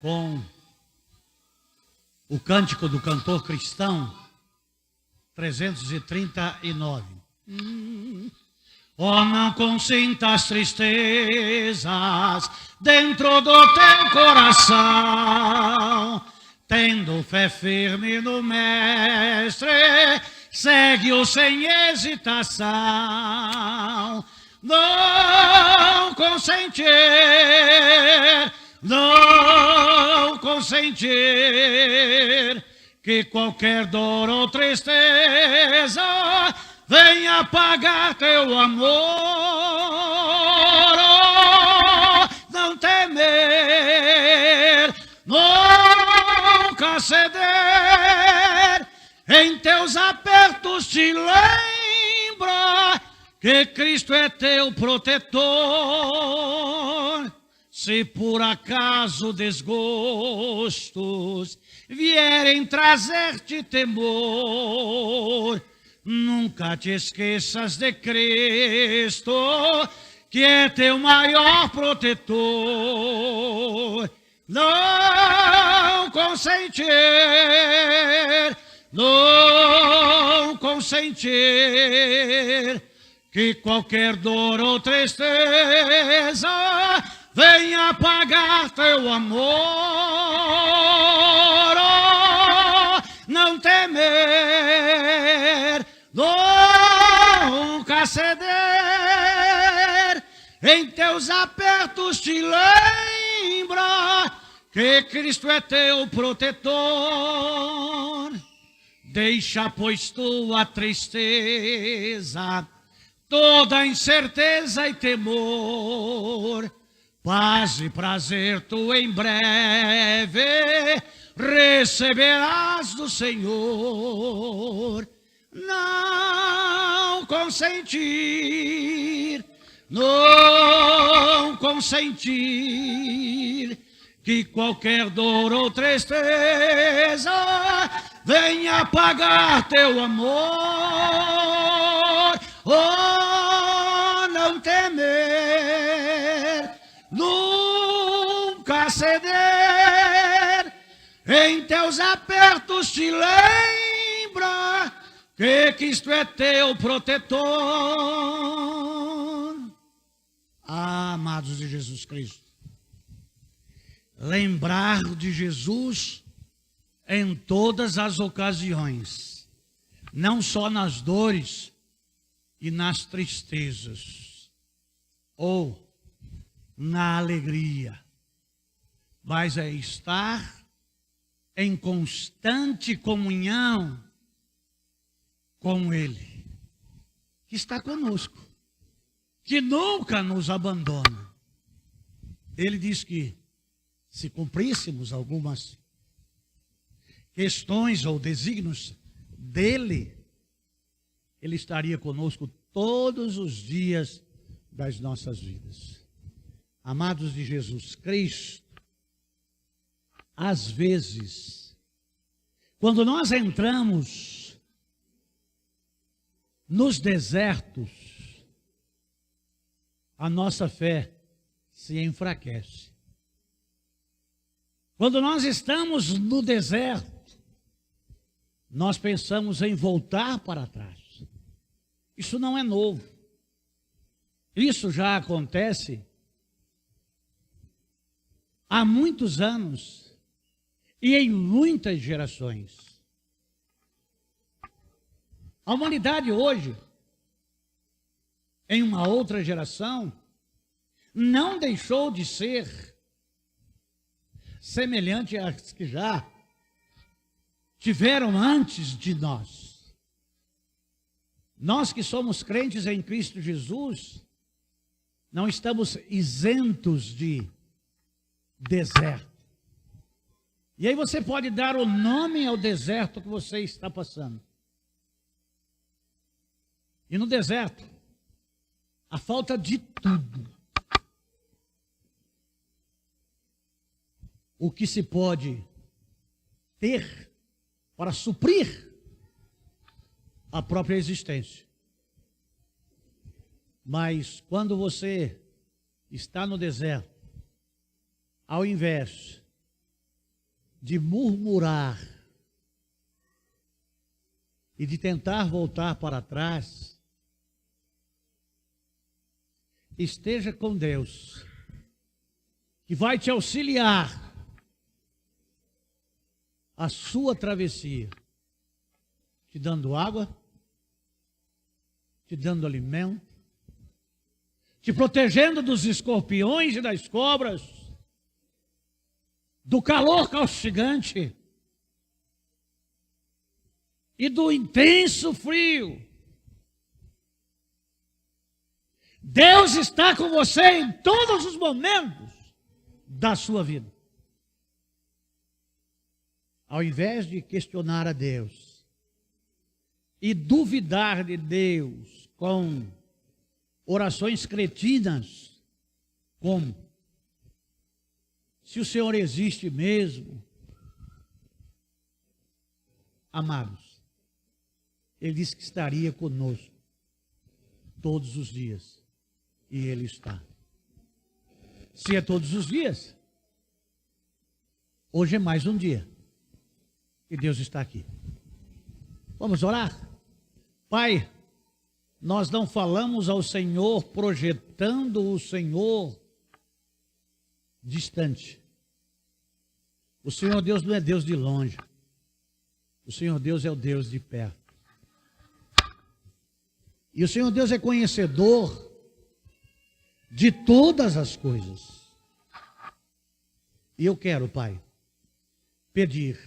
com o cântico do cantor cristão 339. Oh, não consintas tristezas dentro do teu coração, tendo fé firme no Mestre, segue-o sem hesitação. Não consentir que qualquer dor ou tristeza venha apagar teu amor. Oh, não temer, nunca ceder, em teus apertos te lembra que Cristo é teu protetor. Se por acaso desgostos vierem trazer-te temor, nunca te esqueças de Cristo, que é teu maior protetor. Não consentir que qualquer dor ou tristeza venha apagar teu amor. Oh, não temer, nunca ceder, em teus apertos te lembra que Cristo é teu protetor. Deixa, pois, tua tristeza, toda incerteza e temor, paz e prazer tu em breve receberás do Senhor. Não consentir que qualquer dor ou tristeza venha apagar teu amor. Oh, não temer, nunca ceder, em teus apertos te lembra que Cristo é teu protetor. Ah, amados de Jesus Cristo, lembrar de Jesus em todas as ocasiões, não só nas dores e nas tristezas, ou na alegria, mas é estar em constante comunhão com Ele, que está conosco, que nunca nos abandona. Ele diz que se cumpríssemos algumas questões ou desígnios dele, Ele estaria conosco todos os dias das nossas vidas. Amados de Jesus Cristo, às vezes, quando nós entramos nos desertos, a nossa fé se enfraquece. Quando nós estamos no deserto, nós pensamos em voltar para trás. Isso não é novo. Isso já acontece há muitos anos e em muitas gerações. A humanidade hoje, em uma outra geração, não deixou de ser semelhante às que já tiveram antes de nós. Nós que somos crentes em Cristo Jesus, não estamos isentos de deserto. E aí você pode dar o nome ao deserto que você está passando. E no deserto, a falta de tudo. O que se pode ter para suprir a própria existência. Mas quando você está no deserto, ao invés de murmurar e de tentar voltar para trás, esteja com Deus, que vai te auxiliar a sua travessia, te dando água, te dando alimento, te protegendo dos escorpiões e das cobras, do calor caustigante e do intenso frio. Deus está com você em todos os momentos da sua vida. Ao invés de questionar a Deus e duvidar de Deus com orações cretinas, como: se o Senhor existe mesmo, amados, Ele disse que estaria conosco todos os dias, e Ele está. Se é todos os dias, hoje é mais um dia, e Deus está aqui. Vamos orar? Pai, nós não falamos ao Senhor projetando o Senhor distante. O Senhor Deus não é Deus de longe. O Senhor Deus é o Deus de perto. E o Senhor Deus é conhecedor de todas as coisas. E eu quero, Pai, pedir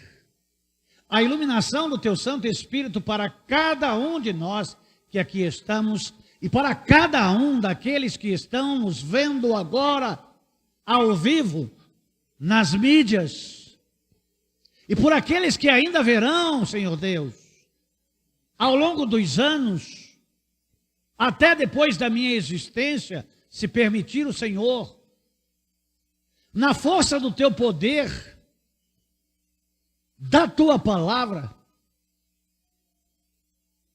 a iluminação do Teu Santo Espírito para cada um de nós que aqui estamos e para cada um daqueles que estão nos vendo agora ao vivo nas mídias e por aqueles que ainda verão, Senhor Deus, ao longo dos anos, até depois da minha existência, se permitir o Senhor, na força do Teu poder, da Tua palavra,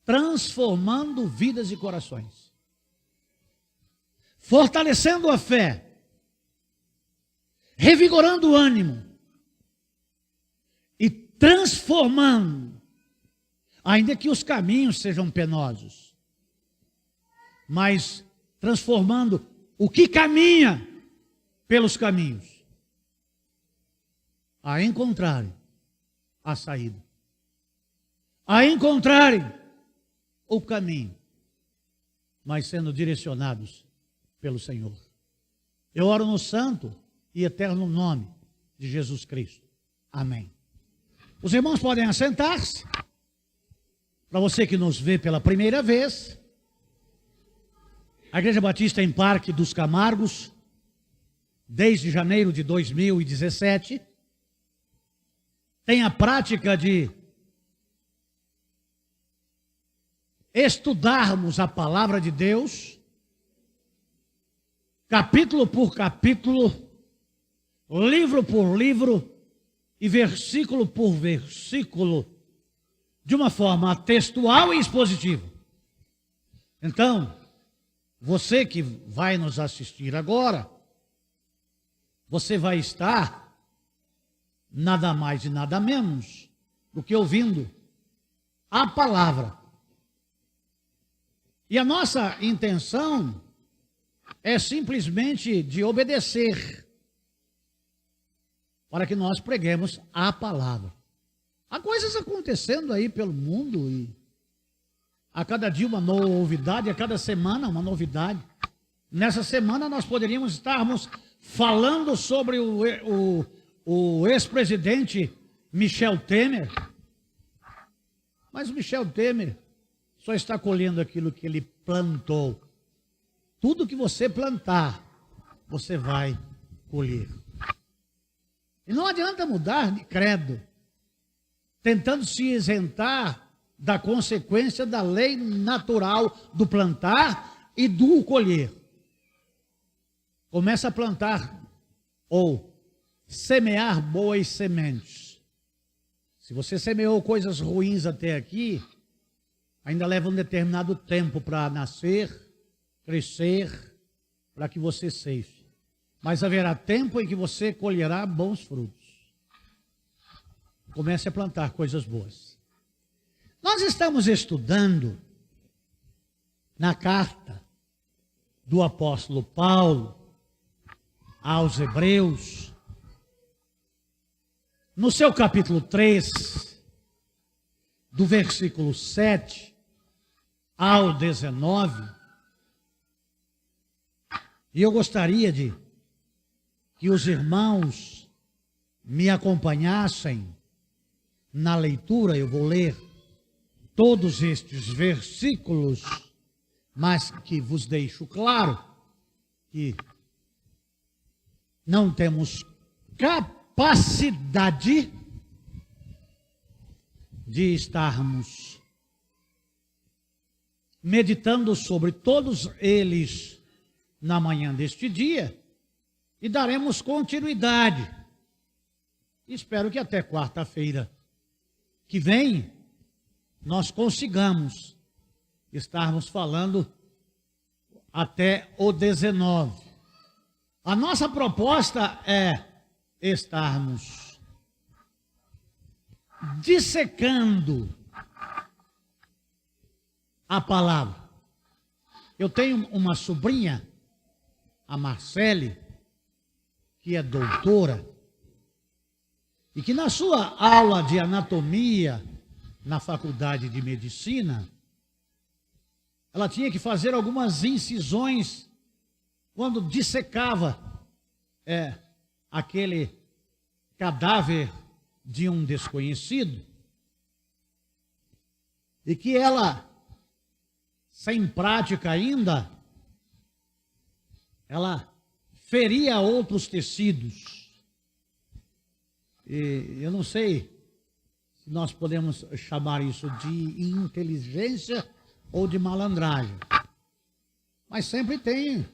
transformando vidas e corações, fortalecendo a fé, revigorando o ânimo e transformando, ainda que os caminhos sejam penosos, mas transformando o que caminha pelos caminhos, a encontrarem a saída, a encontrarem o caminho, mas sendo direcionados pelo Senhor. Eu oro no santo e eterno nome de Jesus Cristo. Amém. Os irmãos podem assentar-se. Para você que nos vê pela primeira vez, a Igreja Batista em Parque dos Camargos, desde janeiro de 2017, tem a prática de estudarmos a palavra de Deus, capítulo por capítulo, livro por livro e versículo por versículo, de uma forma textual e expositiva. Então, você que vai nos assistir agora, você vai estar nada mais e nada menos do que ouvindo a palavra. E a nossa intenção é simplesmente de obedecer para que nós preguemos a palavra. Há coisas acontecendo aí pelo mundo e a cada dia uma novidade, a cada semana uma novidade. Nessa semana nós poderíamos estarmos falando sobre o ex-presidente Michel Temer, mas o Michel Temer só está colhendo aquilo que ele plantou. Tudo que você plantar, você vai colher. E não adianta mudar de credo, tentando se isentar da consequência da lei natural do plantar e do colher. Começa a plantar ou semear boas sementes. Se você semeou coisas ruins até aqui, ainda leva um determinado tempo para nascer, crescer, para que você ceife. Mas haverá tempo em que você colherá bons frutos. comece a plantar coisas boas. Nós estamos estudando na carta do apóstolo Paulo aos Hebreus, no seu capítulo 3, do versículo 7 ao 19, e eu gostaria de que os irmãos me acompanhassem na leitura. Eu vou ler todos estes versículos, mas que vos deixo claro que não temos capacidade de estarmos meditando sobre todos eles na manhã deste dia, e daremos continuidade. Espero que até quarta-feira que vem nós consigamos estarmos falando até o 19. A nossa proposta é estarmos dissecando a palavra. Eu tenho uma sobrinha, a Marcele, que é doutora, e que na sua aula de anatomia na faculdade de medicina, ela tinha que fazer algumas incisões quando dissecava aquele cadáver de um desconhecido, e que ela, sem prática ainda, ela feria outros tecidos. E eu não sei se nós podemos chamar isso de inteligência ou de malandragem, mas sempre tem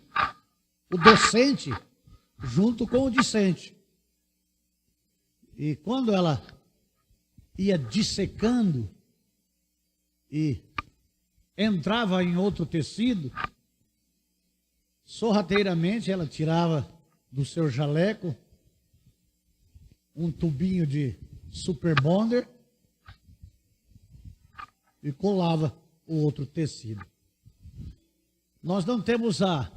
o docente junto com o discente. E quando ela ia dissecando e entrava em outro tecido, sorrateiramente ela tirava do seu jaleco um tubinho de super bonder e colava o outro tecido. Nós não temos a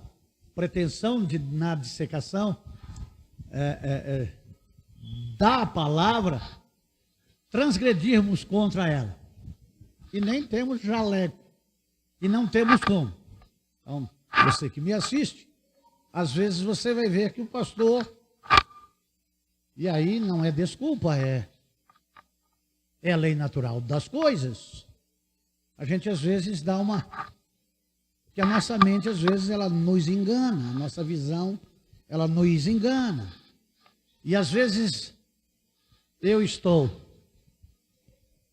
pretensão de, na dissecação da palavra, transgredirmos contra ela. E nem temos jaleco. E não temos como. Então, você que me assiste, às vezes você vai ver que o pastor, e aí não é desculpa, é a lei natural das coisas. A gente às vezes dá uma... que a nossa mente às vezes ela nos engana, a nossa visão ela nos engana. E às vezes eu estou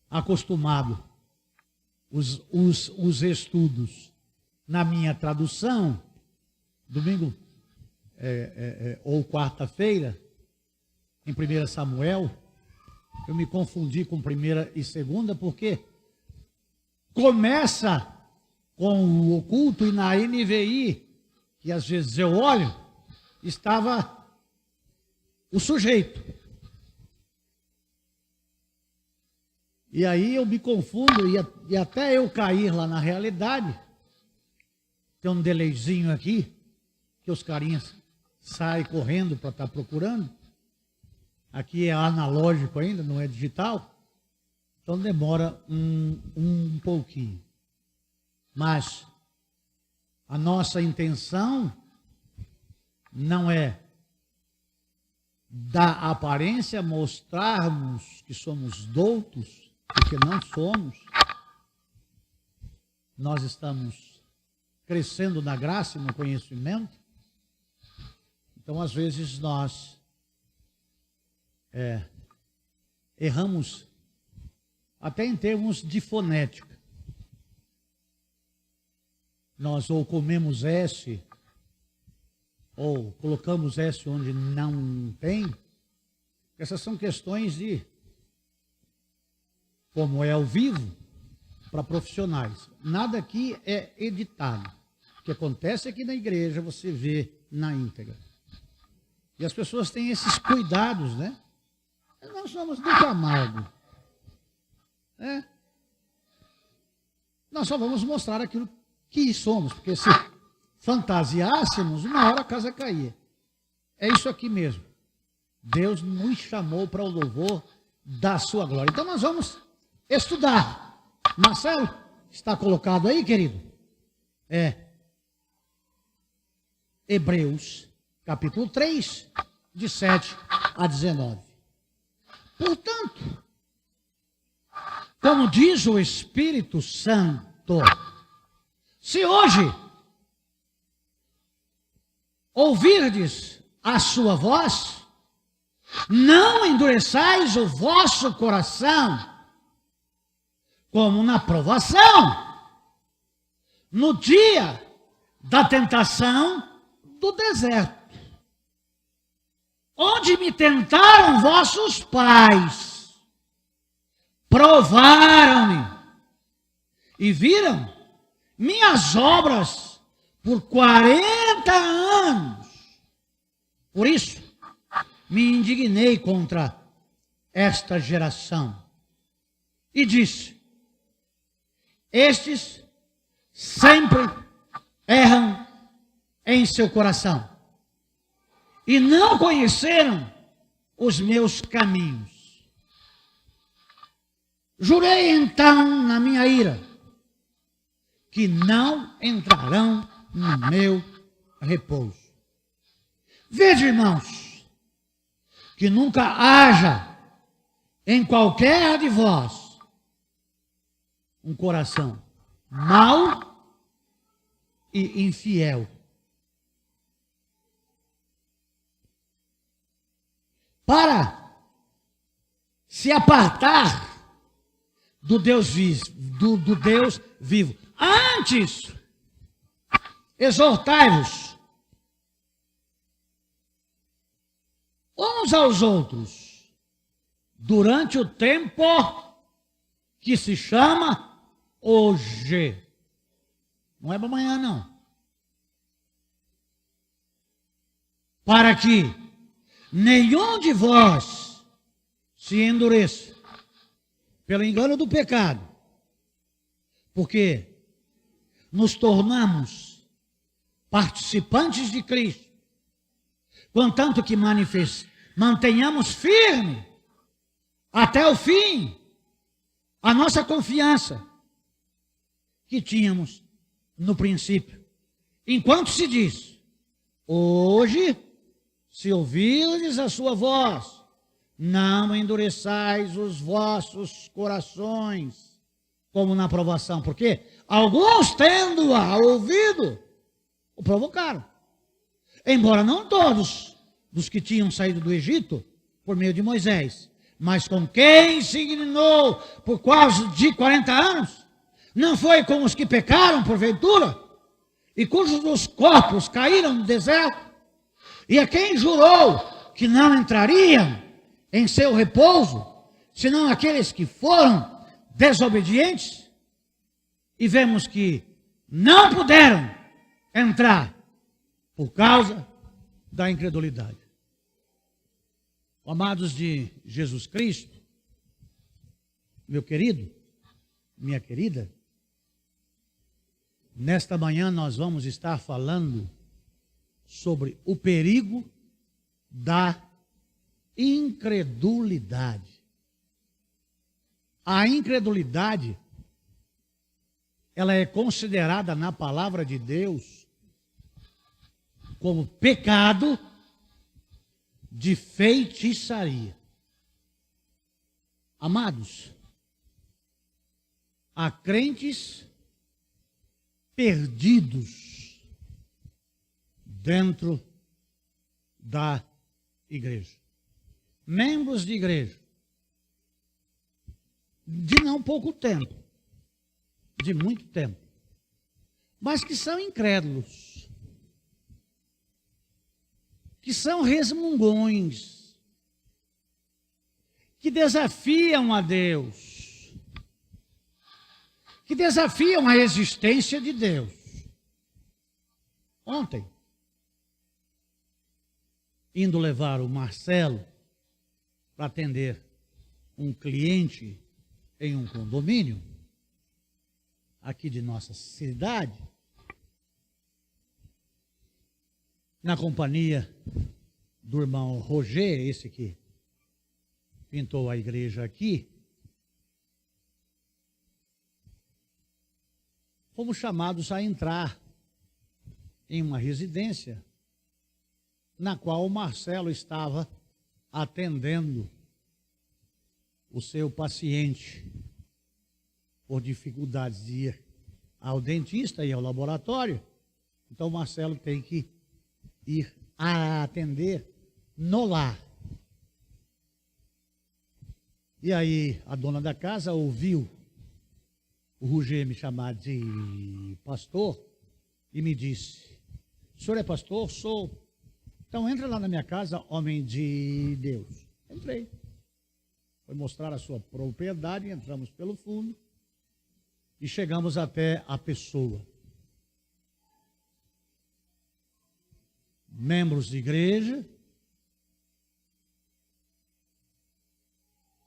acostumado os estudos na minha tradução, domingo ou quarta-feira, em 1 Samuel, eu me confundi com 1ª e 2ª, porque começa com o oculto, e na NVI, que às vezes eu olho, estava o sujeito. E aí eu me confundo, e até eu cair lá na realidade, tem um delayzinho aqui, que os carinhas saem correndo para estar procurando. Aqui é analógico ainda, não é digital. Então demora um pouquinho. Mas a nossa intenção não é da aparência mostrarmos que somos doutos, porque não somos. Nós estamos crescendo na graça e no conhecimento. Então, às vezes, nós erramos até em termos de fonética. Nós ou comemos S, ou colocamos S onde não tem. Essas são questões de como é ao vivo para profissionais. Nada aqui é editado. O que acontece aqui na igreja você vê na íntegra. E as pessoas têm esses cuidados, né? Nós somos do Camargo. É. Nós só vamos mostrar aquilo que somos, porque se fantasiássemos, uma hora a casa caía. É isso aqui mesmo. Deus nos chamou para o louvor da sua glória. Então nós vamos estudar. Marcelo, está colocado aí, querido? Hebreus, capítulo 3, de 7 a 19. Portanto, como diz o Espírito Santo, se hoje ouvirdes a sua voz, não endureçais o vosso coração, como na provação, no dia da tentação do deserto, onde me tentaram vossos pais, provaram-me e viram minhas obras por 40 anos. Por isso, me indignei contra esta geração e disse: estes sempre erram em seu coração e não conheceram os meus caminhos. Jurei então na minha ira que não entrarão no meu repouso. Vede, irmãos, que nunca haja em qualquer de vós um coração mau e infiel, para se apartar do Deus vivo. Antes, exortai-vos uns aos outros durante o tempo que se chama hoje. Não é para amanhã, não. Para que nenhum de vós se endureça pelo engano do pecado, porque nos tornamos participantes de Cristo, contanto que mantenhamos firme até o fim a nossa confiança que tínhamos no princípio. Enquanto se diz: hoje, se ouvirdes a sua voz, não endureçais os vossos corações, como na provação, porque alguns, tendo-a ouvido, o provocaram. Embora não todos dos que tinham saído do Egito por meio de Moisés, mas com quem se indignou por quase de 40 anos, não foi com os que pecaram porventura, e cujos os corpos caíram no deserto, e a quem jurou que não entrariam em seu repouso, senão aqueles que foram desobedientes, e vemos que não puderam entrar por causa da incredulidade. Amados de Jesus Cristo, meu querido, minha querida, nesta manhã nós vamos estar falando sobre o perigo da incredulidade. A incredulidade, ela é considerada na palavra de Deus como pecado de feitiçaria. Amados, há crentes perdidos dentro da igreja. Membros de igreja de não pouco tempo, de muito tempo, mas que são incrédulos, que são resmungões, que desafiam a Deus, que desafiam a existência de Deus. Ontem, indo levar o Marcelo para atender um cliente em um condomínio aqui de nossa cidade, na companhia do irmão Roger, esse que pintou a igreja aqui. Fomos chamados a entrar em uma residência na qual o Marcelo estava atendendo o seu paciente por dificuldades de ir ao dentista e ao laboratório. Então o Marcelo tem que ir a atender no lar. E aí a dona da casa ouviu o Roger me chamar de pastor e me disse: o senhor é pastor? Sou. Então entra lá na minha casa, homem de Deus. Entrei. Foi mostrar a sua propriedade, entramos pelo fundo e chegamos até a pessoa. Membros de igreja,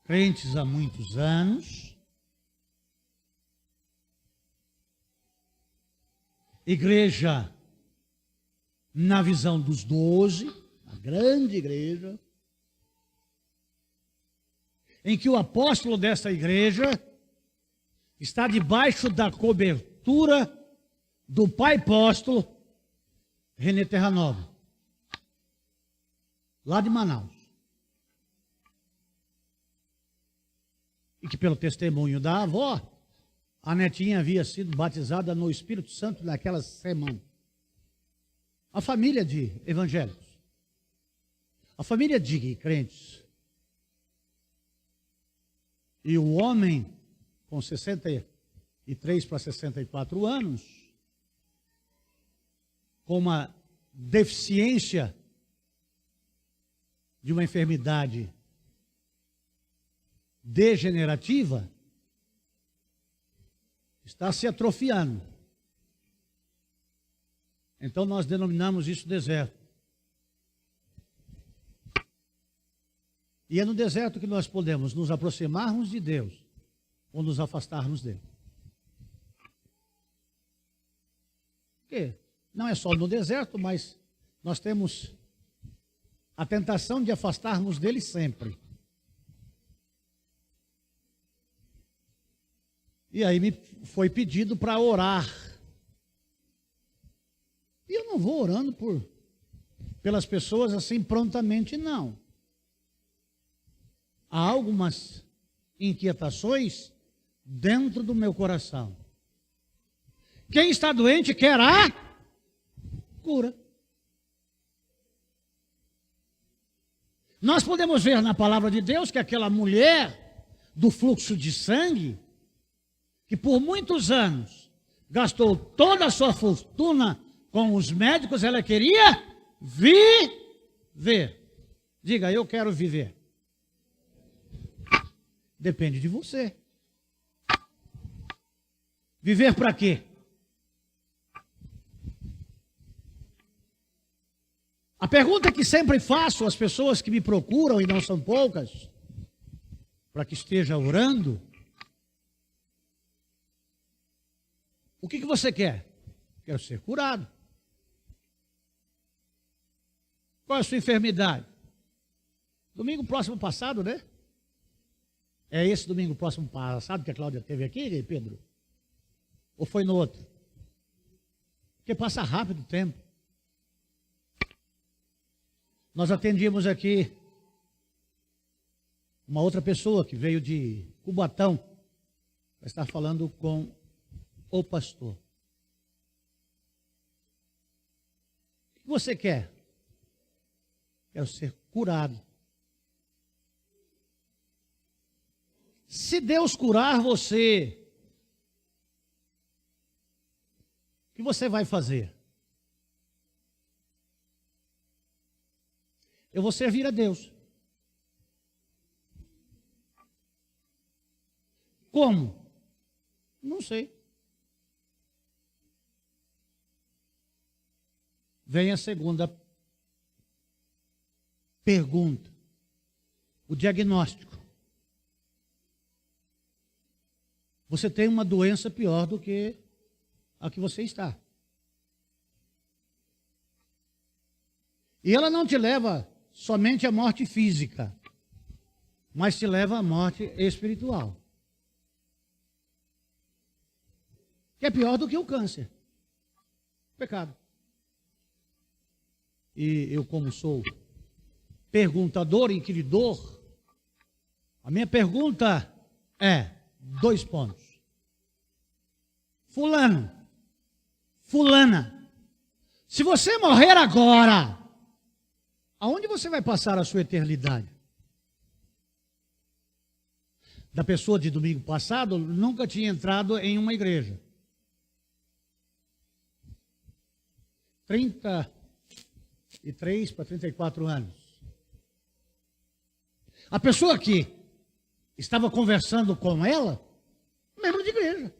crentes há muitos anos, igreja na visão dos 12, a grande igreja, em que o apóstolo dessa igreja está debaixo da cobertura do pai apóstolo René Terranova, lá de Manaus. E que pelo testemunho da avó, a netinha havia sido batizada no Espírito Santo naquela semana. A família de evangélicos, a família de crentes, e o homem com 63 para 64 anos, com uma deficiência de uma enfermidade degenerativa, está se atrofiando. Então nós denominamos isso deserto. E é no deserto que nós podemos nos aproximarmos de Deus ou nos afastarmos dele. Porque não é só no deserto, mas nós temos a tentação de afastarmos dele sempre. E aí me foi pedido para orar. E eu não vou orando pelas pessoas assim prontamente, não. Há algumas inquietações dentro do meu coração. Quem está doente quer a cura. Nós podemos ver na palavra de Deus que aquela mulher do fluxo de sangue, que por muitos anos gastou toda a sua fortuna com os médicos, ela queria viver. Diga, eu quero viver. Depende de você. Viver para quê? A pergunta que sempre faço às pessoas que me procuram, e não são poucas, para que esteja orando: o que você quer? Quero ser curado. Qual é a sua enfermidade? Domingo próximo passado, né? É esse domingo próximo passado que a Cláudia teve aqui, Pedro? Ou foi no outro? Porque passa rápido o tempo. Nós atendíamos aqui uma outra pessoa que veio de Cubatão para estar falando com o pastor. O que você quer? Quero ser curado. Se Deus curar você, o que você vai fazer? Eu vou servir a Deus. Como? Não sei. Vem a segunda pergunta. o diagnóstico. Você tem uma doença pior do que a que você está. E ela não te leva somente à morte física, mas te leva à morte espiritual. Que é pior do que o câncer. Pecado. E eu, como sou perguntador, inquiridor, a minha pergunta é 2 pontos. Fulano, fulana, se você morrer agora, aonde você vai passar a sua eternidade? Da pessoa de domingo passado nunca tinha entrado em uma igreja. 33 para 34 anos. A pessoa que estava conversando com ela, membro de igreja.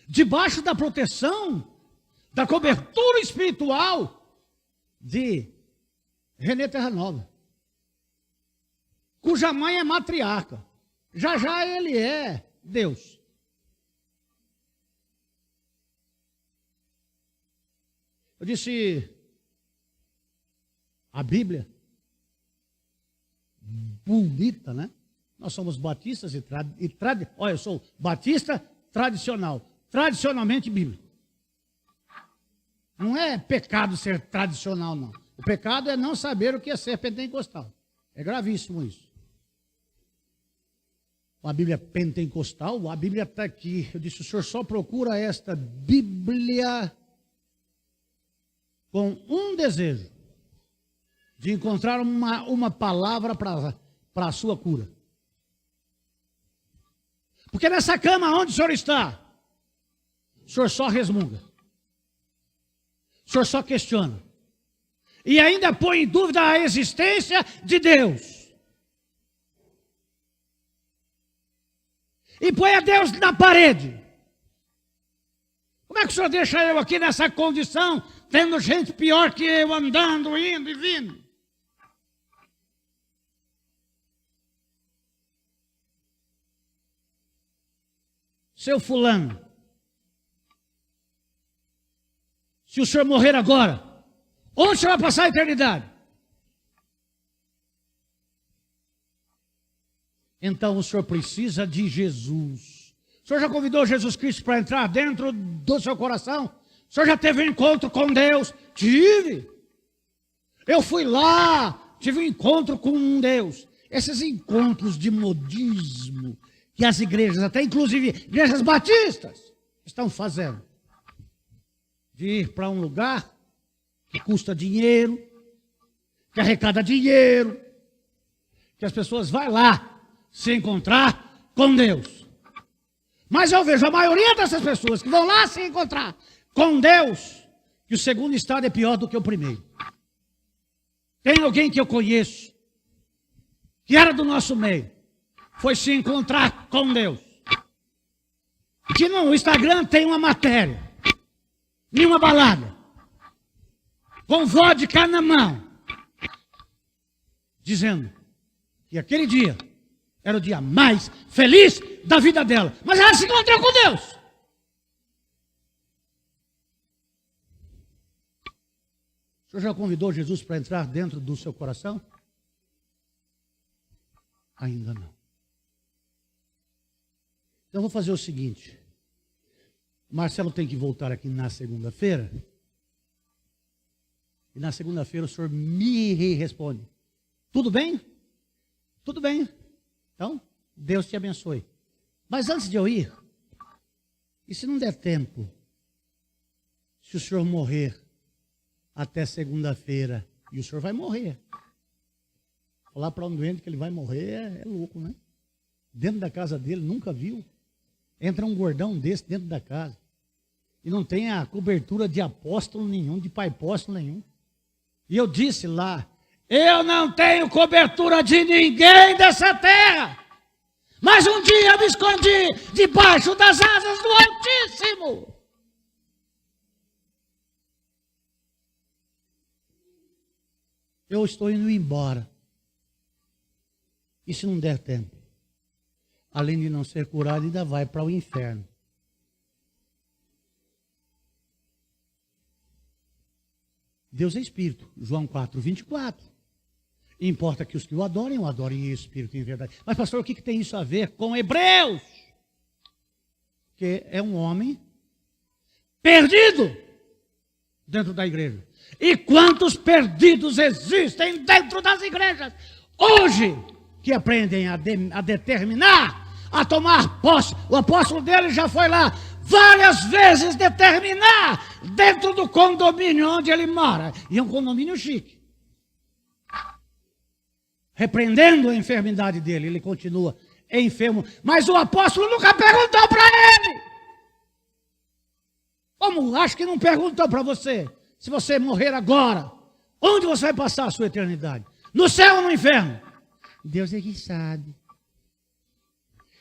Debaixo da proteção, da cobertura espiritual de Renê Terra Nova, cuja mãe é matriarca. Já já ele é Deus. Eu disse, a Bíblia, bonita, né? Nós somos batistas olha, eu sou batista tradicional, tradicionalmente bíblico. Não é pecado ser tradicional, não. O pecado é não saber o que é ser pentecostal. É gravíssimo isso. A Bíblia pentecostal, a Bíblia está aqui. Eu disse, o senhor só procura esta Bíblia com um desejo, de encontrar uma palavra para a sua cura. Porque nessa cama onde o senhor está, o senhor só resmunga. O senhor só questiona. E ainda põe em dúvida a existência de Deus. E põe a Deus na parede. Como é que o senhor deixa eu aqui nessa condição, tendo gente pior que eu andando, indo e vindo? Seu fulano, se o senhor morrer agora, onde o senhor vai passar a eternidade? Então o senhor precisa de Jesus. O senhor já convidou Jesus Cristo para entrar dentro do seu coração? O senhor já teve um encontro com Deus? Tive. Eu fui lá, tive um encontro com Deus. Esses encontros de modismo que as igrejas, até inclusive igrejas batistas, estão fazendo. De ir para um lugar que custa dinheiro, que arrecada dinheiro, que as pessoas vão lá se encontrar com Deus. Mas eu vejo a maioria dessas pessoas que vão lá se encontrar com Deus, que o segundo estado é pior do que o primeiro. Tem alguém que eu conheço, que era do nosso meio, foi se encontrar com Deus. Que no Instagram tem uma matéria, em uma balada, com vodka na mão, dizendo que aquele dia era o dia mais feliz da vida dela. Mas ela se encontrou com Deus. O senhor já convidou Jesus para entrar dentro do seu coração? Ainda não. Então eu vou fazer o seguinte. O Marcelo tem que voltar aqui na segunda-feira. E na segunda-feira o senhor me responde. Tudo bem? Tudo bem. Então, Deus te abençoe. Mas antes de eu ir, e se não der tempo, se o senhor morrer até segunda-feira, e o senhor vai morrer. Falar para um doente que ele vai morrer é louco, né? Dentro da casa dele, nunca viu. Entra um gordão desse dentro da casa. E não tem a cobertura de apóstolo nenhum, de pai apóstolo nenhum. E eu disse lá, eu não tenho cobertura de ninguém dessa terra. Mas um dia eu me escondi debaixo das asas do Altíssimo. eu estou indo embora. E se não der tempo? Além de não ser curado, ainda vai para o inferno. Deus é Espírito, João 4:24. Importa que os que o adorem em Espírito e em verdade. Mas pastor, o que tem isso a ver com Hebreus? Que é um homem perdido dentro da igreja. E quantos perdidos existem dentro das igrejas hoje que aprendem a determinar, a tomar posse. O apóstolo dele já foi lá várias vezes determinar dentro do condomínio onde ele mora. E é um condomínio chique. Repreendendo a enfermidade dele, ele continua enfermo. Mas o apóstolo nunca perguntou para ele. Como? Acho que não perguntou para você. Se você morrer agora, onde você vai passar a sua eternidade? No céu ou no inferno? Deus é que sabe.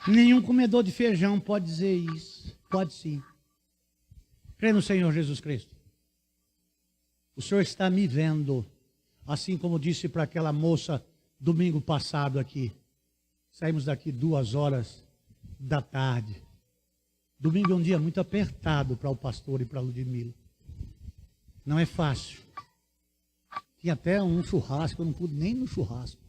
Nenhum comedor de feijão pode dizer isso. Pode sim. Crê no Senhor Jesus Cristo. O Senhor está me vendo. Assim como disse para aquela moça domingo passado aqui. Saímos daqui 14h. Domingo é um dia muito apertado para o pastor e para a Ludmila. Não é fácil. Tinha até um churrasco, eu não pude nem no churrasco.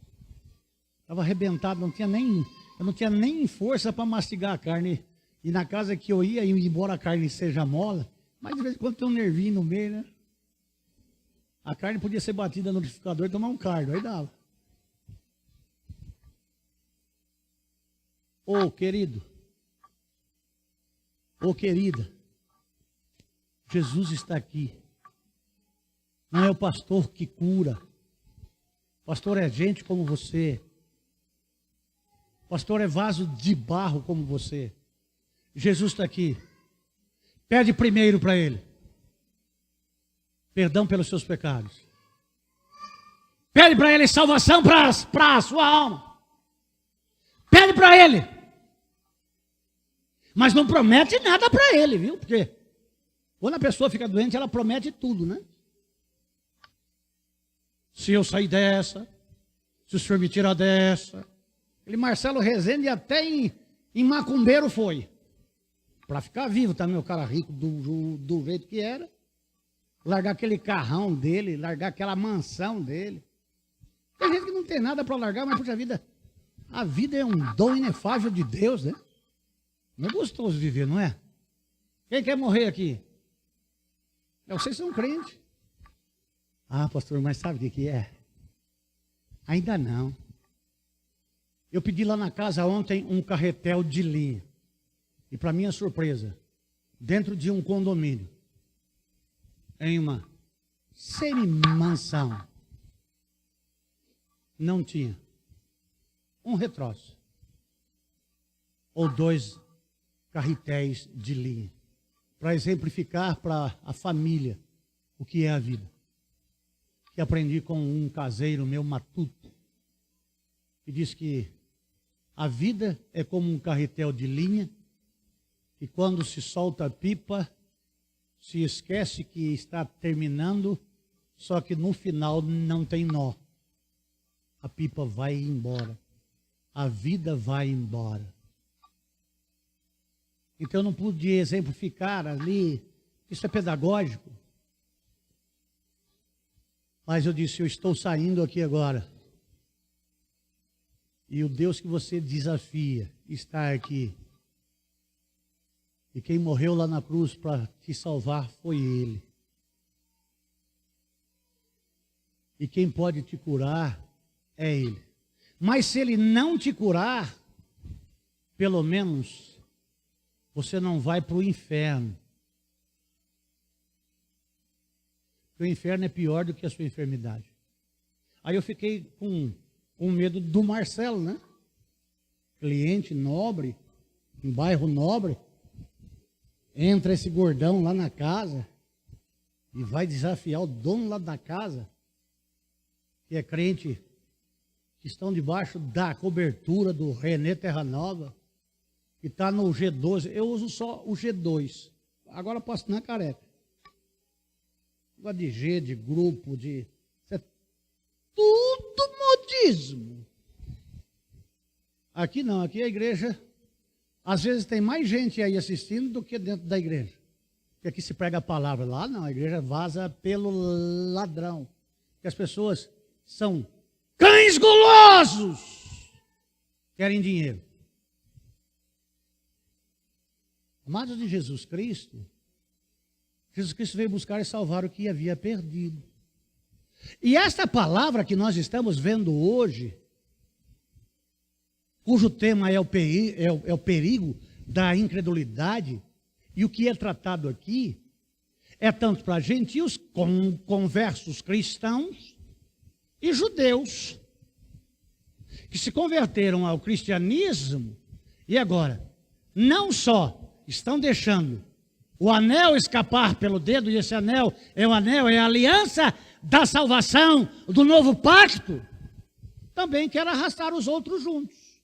Estava arrebentado, eu não tinha nem força para mastigar a carne. E na casa que eu ia, embora a carne seja mola, mas de vez em quando tem um nervinho no meio, né? A carne podia ser batida no liquidificador e tomar um cardo, aí dava. Ô querido, ô querida, Jesus está aqui. Não é o pastor que cura. O pastor é gente como você. O pastor é vaso de barro como você. Jesus está aqui. Pede primeiro para ele perdão pelos seus pecados. Pede para ele salvação para a sua alma. Pede para ele. Mas não promete nada para ele, viu? Porque quando a pessoa fica doente, ela promete tudo, né? Se eu sair dessa, se o senhor me tirar dessa. Ele, Marcelo Rezende, até em macumbeiro foi. Para ficar vivo também, o cara rico do jeito que era. Largar aquele carrão dele, largar aquela mansão dele. Tem gente que não tem nada para largar, mas puxa vida, a vida é um dom inefável de Deus, né? Não é gostoso viver, não é? Quem quer morrer aqui? Vocês são crentes. Ah, pastor, mas sabe o que é? Ainda não. Eu pedi lá na casa ontem um carretel de linha. E para minha surpresa, dentro de um condomínio, em uma semi-mansão, não tinha um retroço ou 2 carretéis de linha, para exemplificar para a família o que é a vida. Que aprendi com um caseiro meu matuto, que diz que a vida é como um carretel de linha, e quando se solta a pipa, se esquece que está terminando, só que no final não tem nó. A pipa vai embora. A vida vai embora. Então eu não pude exemplificar ali, isso é pedagógico. Mas eu disse, eu estou saindo aqui agora. E o Deus que você desafia está aqui. E quem morreu lá na cruz para te salvar foi Ele. E quem pode te curar é Ele. Mas se Ele não te curar, pelo menos você não vai para o inferno. Porque o inferno é pior do que a sua enfermidade. Aí eu fiquei com medo do Marcelo, né? Cliente nobre, em bairro nobre. Entra esse gordão lá na casa e vai desafiar o dono lá da casa, que é crente, que estão debaixo da cobertura do Renê Terra Nova, que está no G12. Eu uso só o G2. Agora posso na careca. Negócio de G, de grupo, de... cristianismo. Aqui não, aqui a igreja, às vezes tem mais gente aí assistindo do que dentro da igreja. Porque aqui se prega a palavra, lá não, a igreja vaza pelo ladrão. Porque as pessoas são cães gulosos, querem dinheiro. Amados de Jesus Cristo veio buscar e salvar o que havia perdido. E esta palavra que nós estamos vendo hoje, cujo tema é o perigo da incredulidade, e o que é tratado aqui é tanto para gentios, conversos cristãos e judeus, que se converteram ao cristianismo e agora não só estão deixando o anel escapar pelo dedo, e esse anel, é a aliança da salvação, do novo pacto, também quer arrastar os outros juntos.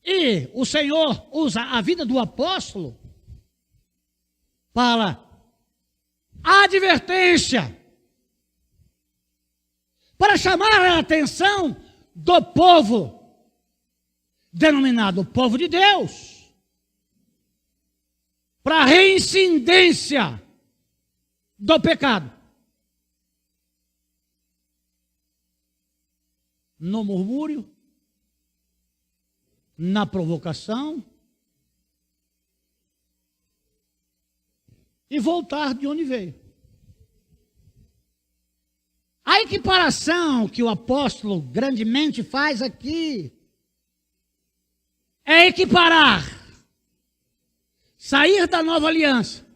E o Senhor usa a vida do apóstolo para advertência, para chamar a atenção do povo, denominado povo de Deus, para a reincidência do pecado. No murmúrio, na provocação, e voltar de onde veio. A equiparação que o apóstolo grandemente faz aqui é equiparar sair da nova aliança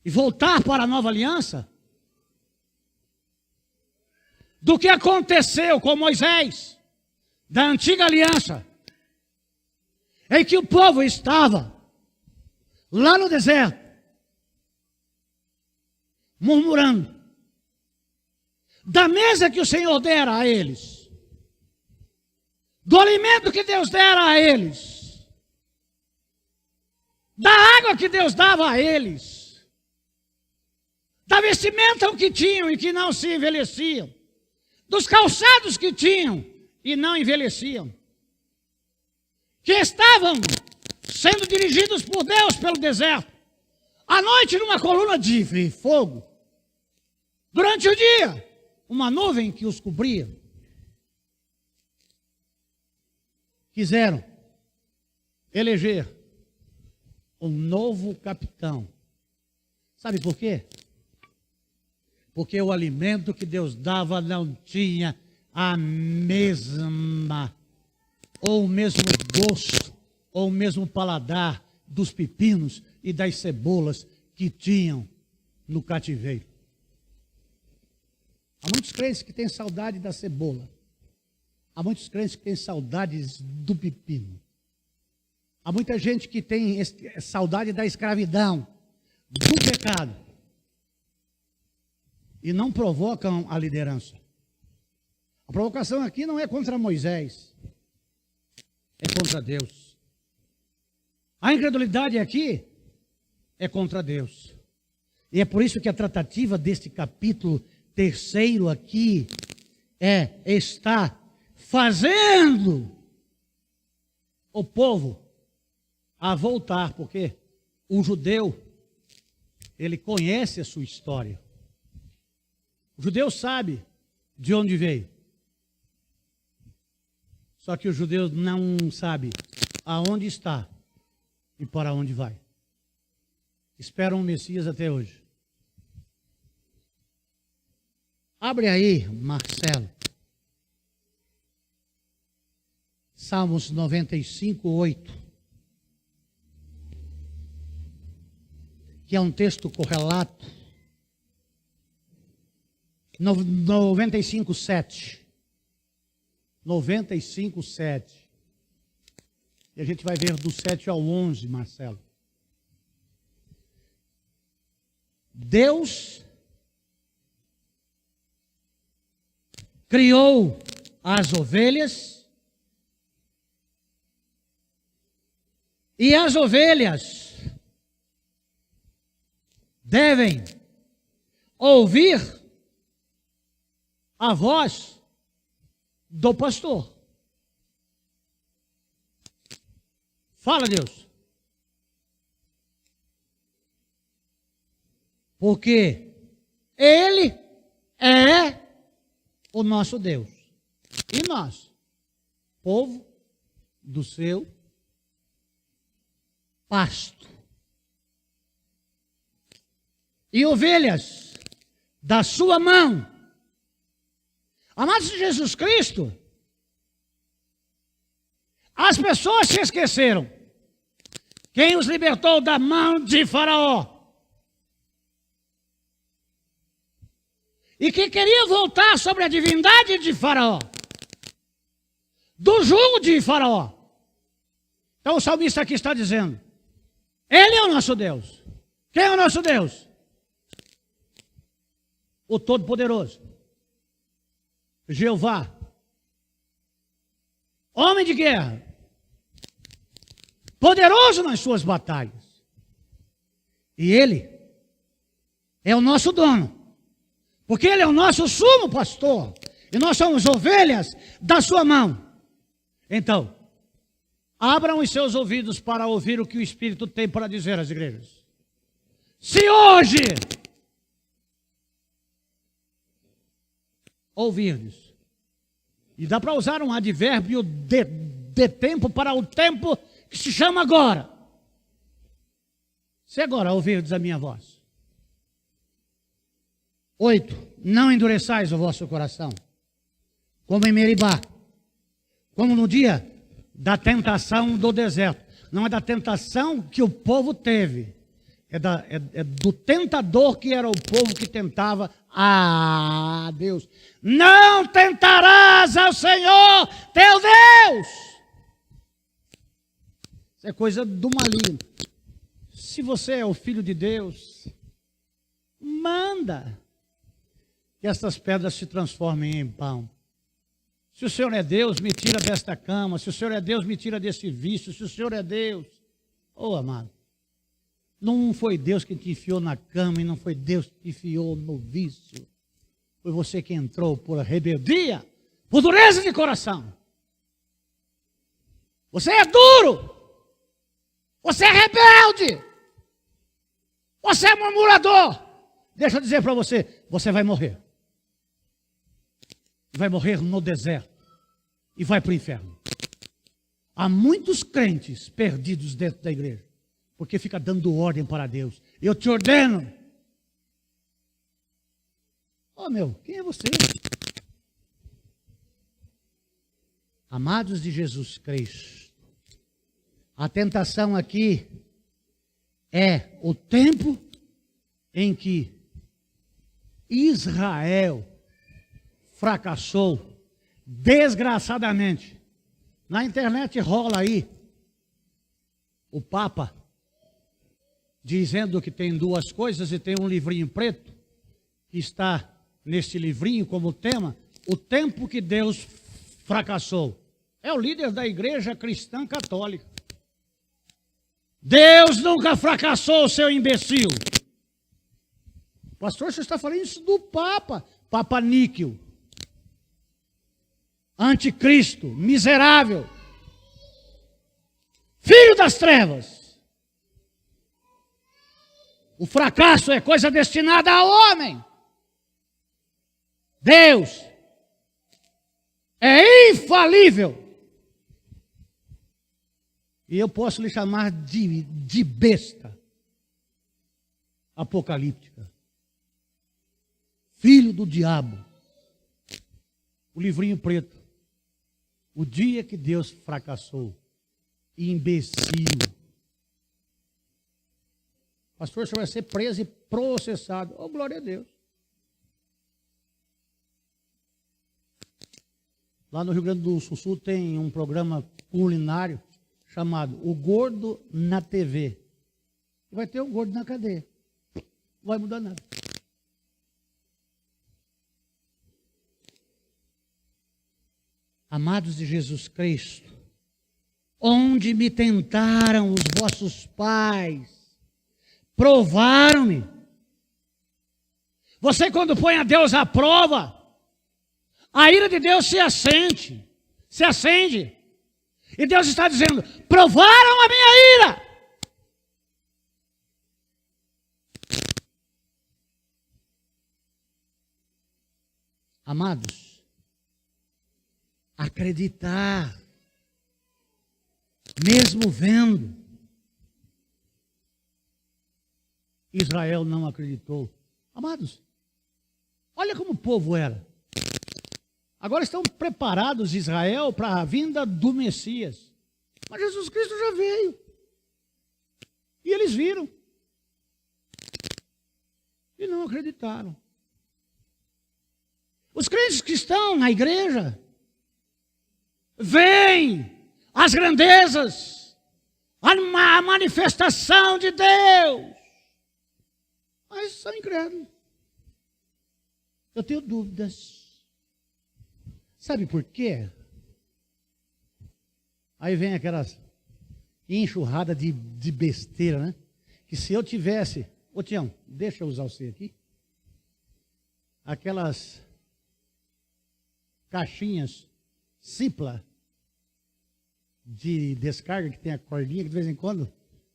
e voltar para a nova aliança do que aconteceu com Moisés da antiga aliança, em que o povo estava lá no deserto, murmurando da mesa que o Senhor dera a eles, do alimento que Deus dera a eles, da água que Deus dava a eles, da vestimenta que tinham e que não se envelheciam, dos calçados que tinham e não envelheciam, que estavam sendo dirigidos por Deus pelo deserto, à noite numa coluna de fogo, durante o dia uma nuvem que os cobria. Quiseram eleger um novo capitão. Sabe por quê? Porque o alimento que Deus dava não tinha a mesma, ou o mesmo gosto, ou o mesmo paladar dos pepinos e das cebolas que tinham no cativeiro. Há muitos crentes que têm saudade da cebola. Há muitos crentes que têm saudades do pepino. Há muita gente que tem saudade da escravidão, do pecado. E não provocam a liderança. A provocação aqui não é contra Moisés, é contra Deus. A incredulidade aqui é contra Deus. E é por isso que a tratativa deste capítulo 3 aqui está fazendo o povo a voltar, porque o judeu, ele conhece a sua história. O judeu sabe de onde veio. Só que o judeu não sabe aonde está e para onde vai. Esperam o Messias até hoje. Abre aí, Marcelo. Salmos 95, 8. Que é um texto correlato. 95, 7. 95, 7. E a gente vai ver do 7 ao 11, Marcelo. Deus criou as ovelhas e as ovelhas devem ouvir a voz do pastor. Fala, Deus. Porque Ele é o nosso Deus. E nós, povo do seu pasto. E ovelhas da sua mão. Amados de Jesus Cristo, as pessoas se esqueceram. Quem os libertou da mão de Faraó? E que queria voltar sobre a divindade de Faraó, do jugo de Faraó. Então o salmista aqui está dizendo, Ele é o nosso Deus. Quem é o nosso Deus? O Todo-Poderoso, Jeová, homem de guerra, poderoso nas suas batalhas. E Ele é o nosso dono. Porque Ele é o nosso sumo pastor. E nós somos ovelhas da sua mão. Então, abram os seus ouvidos para ouvir o que o Espírito tem para dizer às igrejas. Se hoje ouvirdes, e dá para usar um advérbio de tempo para o tempo que se chama agora. Se agora ouvirdes a minha voz. 8. Não endureçais o vosso coração, como em Meribá, como no dia da tentação do deserto. Não é da tentação que o povo teve, é do tentador que era o povo que tentava. Deus, não tentarás ao Senhor teu Deus. Isso é coisa do maligno. Se você é o filho de Deus, manda que essas pedras se transformem em pão. Se o Senhor é Deus, me tira desta cama. Se o Senhor é Deus, me tira desse vício. Se o Senhor é Deus, amado, não foi Deus que te enfiou na cama e não foi Deus que te enfiou no vício. Foi você que entrou por rebeldia, por dureza de coração. Você é duro. Você é rebelde. Você é murmurador. Deixa eu dizer para você, você vai morrer. Vai morrer no deserto e vai para o inferno. Há muitos crentes perdidos dentro da igreja, porque fica dando ordem para Deus. Eu te ordeno. Quem é você? Amados de Jesus Cristo, a tentação aqui é o tempo em que Israel fracassou desgraçadamente. Na internet rola aí o Papa dizendo que tem duas coisas e tem um livrinho preto que está neste livrinho como tema, o tempo que Deus fracassou. É o líder da igreja cristã católica. Deus nunca fracassou, seu imbecil. Pastor, você está falando isso do Papa. Papa Níquel. Anticristo, miserável. Filho das trevas. O fracasso é coisa destinada ao homem. Deus é infalível. E eu posso lhe chamar de besta apocalíptica. Filho do diabo. O livrinho preto. O dia que Deus fracassou. Imbecil. Pastor, você vai ser preso e processado. Oh, glória a Deus. Lá no Rio Grande do Sul tem um programa culinário chamado O Gordo na TV. Vai ter o gordo na cadeia. Não vai mudar nada. Amados de Jesus Cristo, onde me tentaram os vossos pais, provaram-me. Você, quando põe a Deus à prova, a ira de Deus se acende. E Deus está dizendo: provaram a minha ira. Amados, acreditar, mesmo vendo. Israel não acreditou. Amados, olha como o povo era. Agora estão preparados Israel para a vinda do Messias. Mas Jesus Cristo já veio. E eles viram. E não acreditaram. Os crentes que estão na igreja veem as grandezas, a manifestação de Deus, mas são incrédulos. Eu tenho dúvidas. Sabe por quê? Aí vem aquelas enxurradas de besteira, né? Que se eu tivesse... Ô Tião, deixa eu usar você aqui. Aquelas caixinhas Cipla de descarga que tem a cordinha, que de vez em quando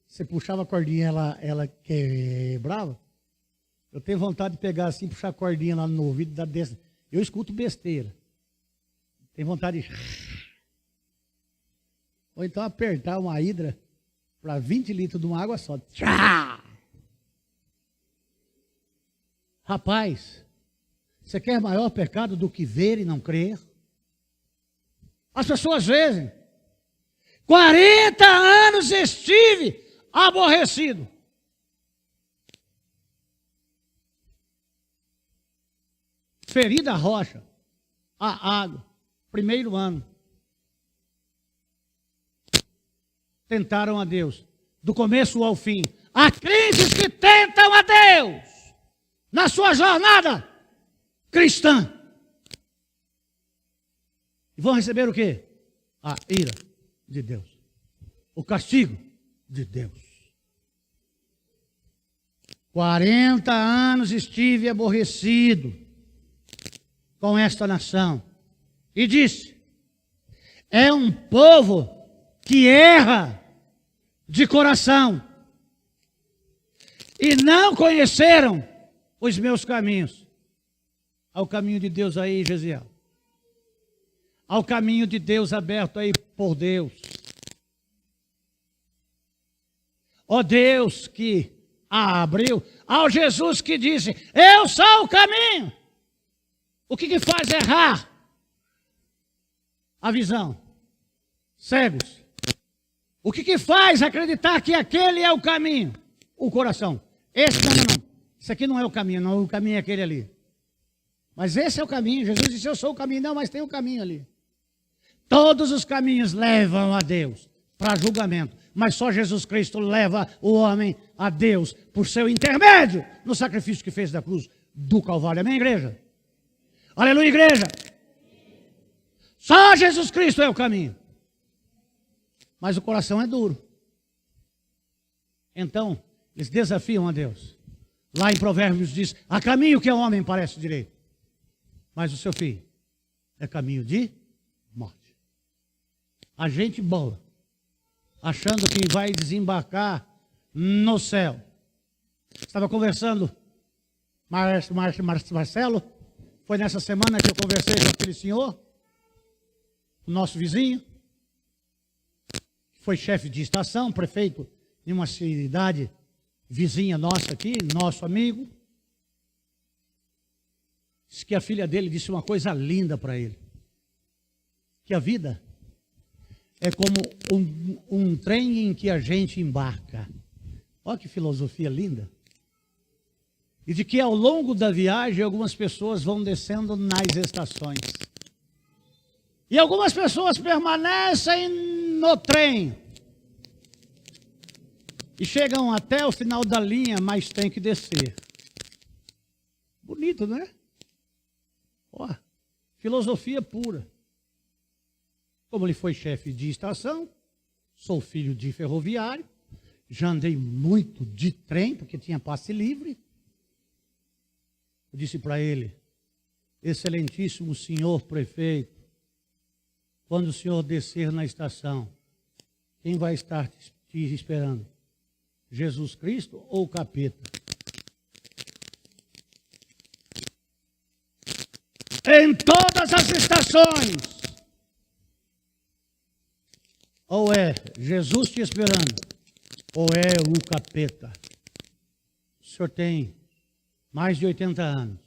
você puxava a cordinha ela quebrava. Eu tenho vontade de pegar assim, puxar a cordinha lá no ouvido da dessa. Eu escuto besteira. Tenho vontade de... Ou então apertar uma hidra para 20 litros de uma água só. Rapaz, você quer maior pecado do que ver e não crer? As pessoas veem. 40 anos estive aborrecido. Ferida a rocha, a água, primeiro ano. Tentaram a Deus, do começo ao fim. Há crentes que tentam a Deus na sua jornada cristã. E vão receber o quê? A ira de Deus. O castigo de Deus. 40 anos estive aborrecido com esta nação. E disse: é um povo que erra de coração. E não conheceram os meus caminhos. Ao caminho de Deus aí, Gesiel. Ao caminho de Deus aberto aí por Deus. Ó Deus que abriu. Ao Jesus que disse: eu sou o caminho. O que faz errar? A visão. Cegos. O que faz acreditar que aquele é o caminho? O coração. Esse não. Isso aqui não é o caminho, não. O caminho é aquele ali. Mas esse é o caminho. Jesus disse: eu sou o caminho. Não, mas tem um caminho ali. Todos os caminhos levam a Deus para julgamento. Mas só Jesus Cristo leva o homem a Deus por seu intermédio no sacrifício que fez da cruz do Calvário. Amém, igreja? Aleluia, igreja. Só Jesus Cristo é o caminho. Mas o coração é duro. Então, eles desafiam a Deus. Lá em Provérbios diz: há caminho que ao homem parece direito, mas o seu fim é caminho de morte. A gente boa, achando que vai desembarcar no céu. Estava conversando, Marcelo, foi nessa semana que eu conversei com aquele senhor, o nosso vizinho, foi chefe de estação, prefeito de uma cidade vizinha nossa aqui, nosso amigo. Diz que a filha dele disse uma coisa linda para ele. Que a vida é como um trem em que a gente embarca. Olha que filosofia linda. E de que ao longo da viagem algumas pessoas vão descendo nas estações. E algumas pessoas permanecem no trem. E chegam até o final da linha, mas tem que descer. Bonito, não é? Ó, filosofia pura. Como ele foi chefe de estação, sou filho de ferroviário, já andei muito de trem, porque tinha passe livre. Eu disse para ele: excelentíssimo senhor prefeito, quando o senhor descer na estação, quem vai estar te esperando? Jesus Cristo ou o capeta? Em todas as estações, ou é Jesus te esperando, ou é o capeta. O senhor tem mais de 80 anos.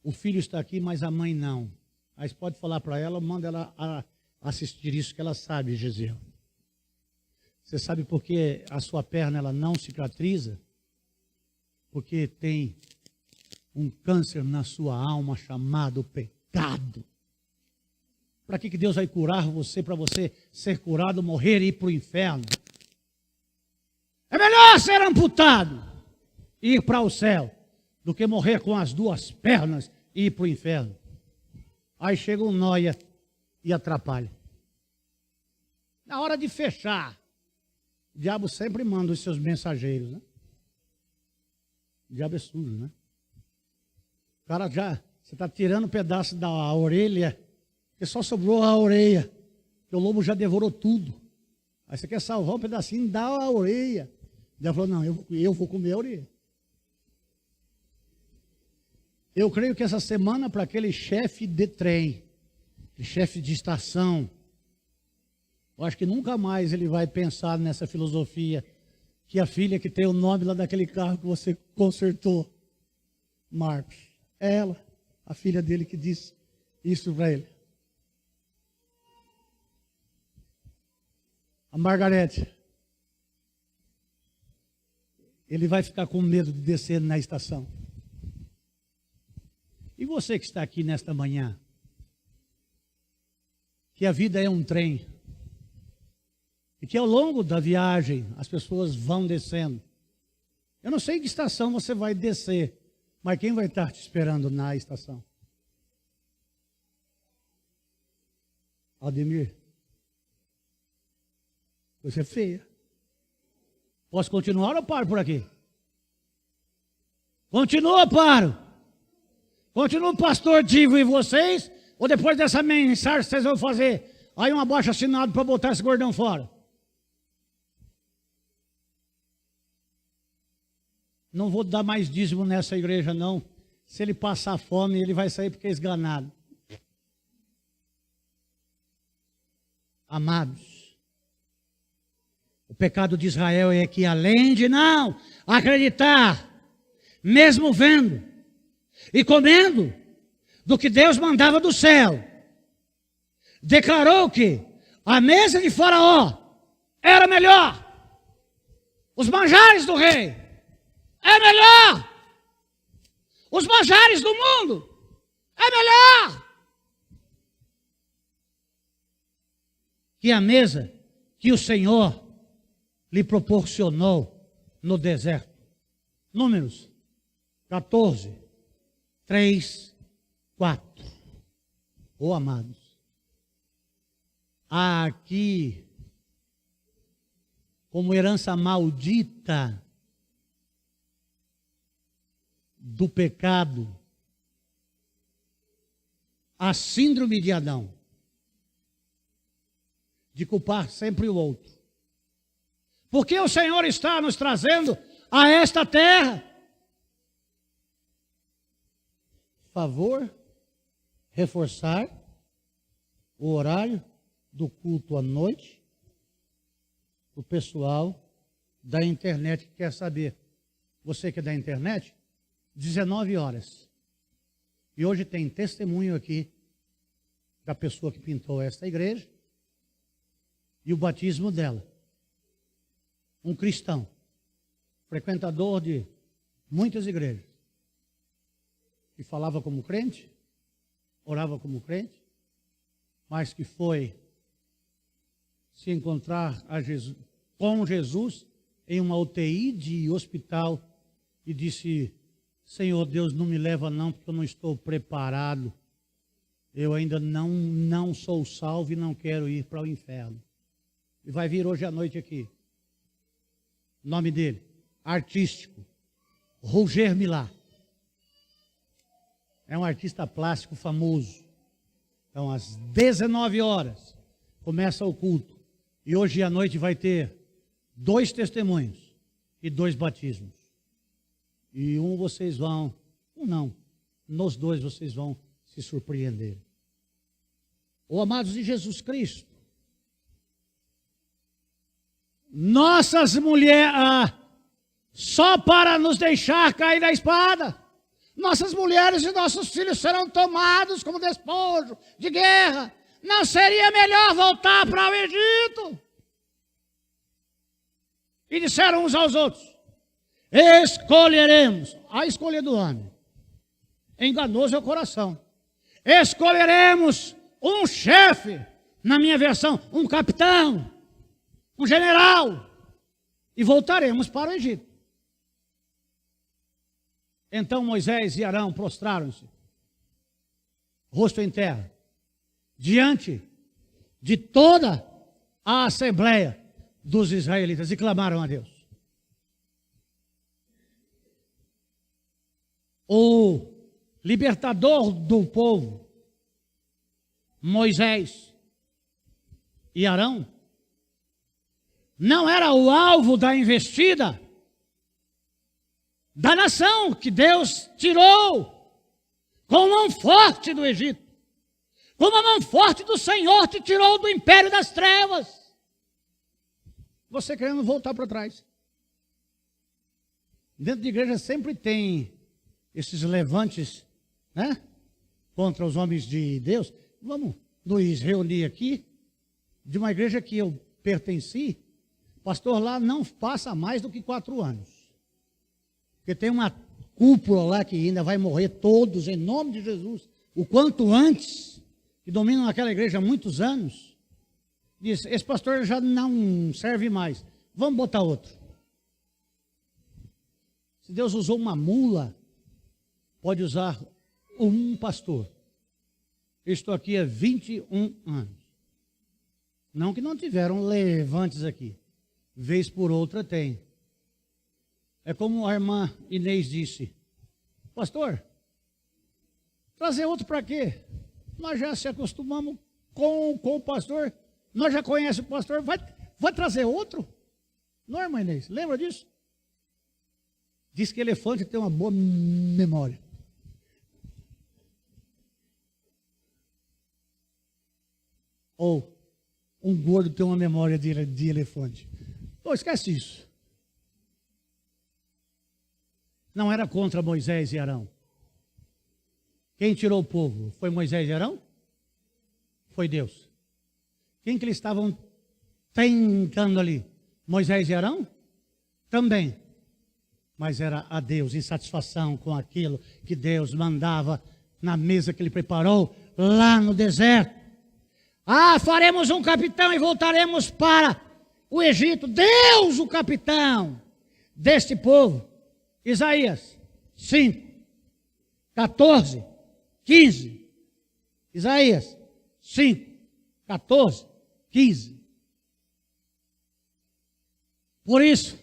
O filho está aqui, mas a mãe não. Mas pode falar para ela, manda ela assistir isso, que ela sabe, Gisele. Você sabe por que a sua perna ela não cicatriza? Porque tem um câncer na sua alma chamado pecado. Para que Deus vai curar você, para você ser curado, morrer e ir para o inferno? É melhor ser amputado e ir para o céu do que morrer com as duas pernas e ir para o inferno. Aí chega um nóia e atrapalha. Na hora de fechar, o diabo sempre manda os seus mensageiros, né? O diabo é sujo, né? O cara você está tirando um pedaço da orelha, porque só sobrou a orelha, porque o lobo já devorou tudo. Aí você quer salvar um pedacinho, dá a orelha. Ele falou, não, eu vou comer a orelha. Eu creio que essa semana, para aquele chefe de trem, chefe de estação, eu acho que nunca mais ele vai pensar nessa filosofia que a filha que tem o nome lá daquele carro que você consertou, Marcos, é ela, a filha dele que disse isso para ele. A Margarete, ele vai ficar com medo de descer na estação. E você que está aqui nesta manhã, que a vida é um trem, e que ao longo da viagem as pessoas vão descendo. Eu não sei em que estação você vai descer, mas quem vai estar te esperando na estação? Aldemir, você é feia. Posso continuar ou paro por aqui? Continua ou paro? Continua o pastor Divo e vocês? Ou depois dessa mensagem vocês vão fazer aí um abaixo assinado para botar esse gordão fora? Não vou dar mais dízimo nessa igreja não. Se ele passar fome, ele vai sair porque é esganado. Amados, o pecado de Israel é que além de não acreditar, mesmo vendo e comendo do que Deus mandava do céu, declarou que a mesa de Faraó era melhor, os manjares do rei é melhor, os manjares do mundo é melhor que a mesa que o Senhor lhe proporcionou no deserto. Números 14, 3, 4. Oh, amados, há aqui, como herança maldita do pecado, a síndrome de Adão, de culpar sempre o outro. Porque o Senhor está nos trazendo a esta terra. Favor, reforçar o horário do culto à noite, o pessoal da internet que quer saber. Você que é da internet, 19 horas. E hoje tem testemunho aqui da pessoa que pintou esta igreja e o batismo dela. Um cristão, frequentador de muitas igrejas, que falava como crente, orava como crente, mas que foi se encontrar com Jesus em uma UTI de hospital e disse: Senhor Deus, não me leva não, porque eu não estou preparado. Eu ainda não sou salvo e não quero ir para o inferno. E vai vir hoje à noite aqui. O nome dele, artístico, Roger Milá. é um artista plástico famoso. Então, às 19 horas, começa o culto. E hoje à noite vai ter 2 testemunhos e 2 batismos. E vocês vão, nos 2 vocês vão se surpreender. Ô amados de Jesus Cristo, nossas mulheres, só para nos deixar cair da espada, nossas mulheres e nossos filhos serão tomados como despojo de guerra. Não seria melhor voltar para o Egito? E disseram uns aos outros: escolheremos, a escolha do homem, enganoso é o coração, escolheremos um chefe, na minha versão, um capitão, um general, e voltaremos para o Egito. Então Moisés e Arão prostraram-se, rosto em terra, diante de toda a assembleia dos israelitas, e clamaram a Deus. O libertador do povo, Moisés e Arão, não era o alvo da investida da nação que Deus tirou com mão forte do Egito, com a mão forte do Senhor te tirou do império das trevas. Você querendo voltar para trás. Dentro de igreja sempre tem esses levantes, né, contra os homens de Deus. Vamos nos reunir aqui, de uma igreja que eu pertenci, pastor lá não passa mais do que 4 anos. Porque tem uma cúpula lá que ainda vai morrer todos, em nome de Jesus, o quanto antes, que dominam aquela igreja há muitos anos. Diz, esse pastor já não serve mais, vamos botar outro. Se Deus usou uma mula, pode usar um pastor. Eu estou aqui há 21 anos. Não que não tiveram levantes aqui. Vez por outra tem. É como a irmã Inês disse: pastor, trazer outro para quê? Nós já se acostumamos com o pastor, nós já conhecemos o pastor, vai trazer outro? Não, irmã Inês, lembra disso? Diz que elefante tem uma boa memória. Ou um gordo tem uma memória de elefante. Pô, esquece isso. Não era contra Moisés e Arão. Quem tirou o povo? Foi Moisés e Arão? Foi Deus. Quem que eles estavam tentando ali? Moisés e Arão? Também. Mas era a Deus, insatisfação com aquilo que Deus mandava na mesa que ele preparou lá no deserto. Ah, faremos um capitão e voltaremos para o Egito. Deus, o capitão deste povo. Isaías 5, 14, 15. Isaías 5, 14, 15. Por isso,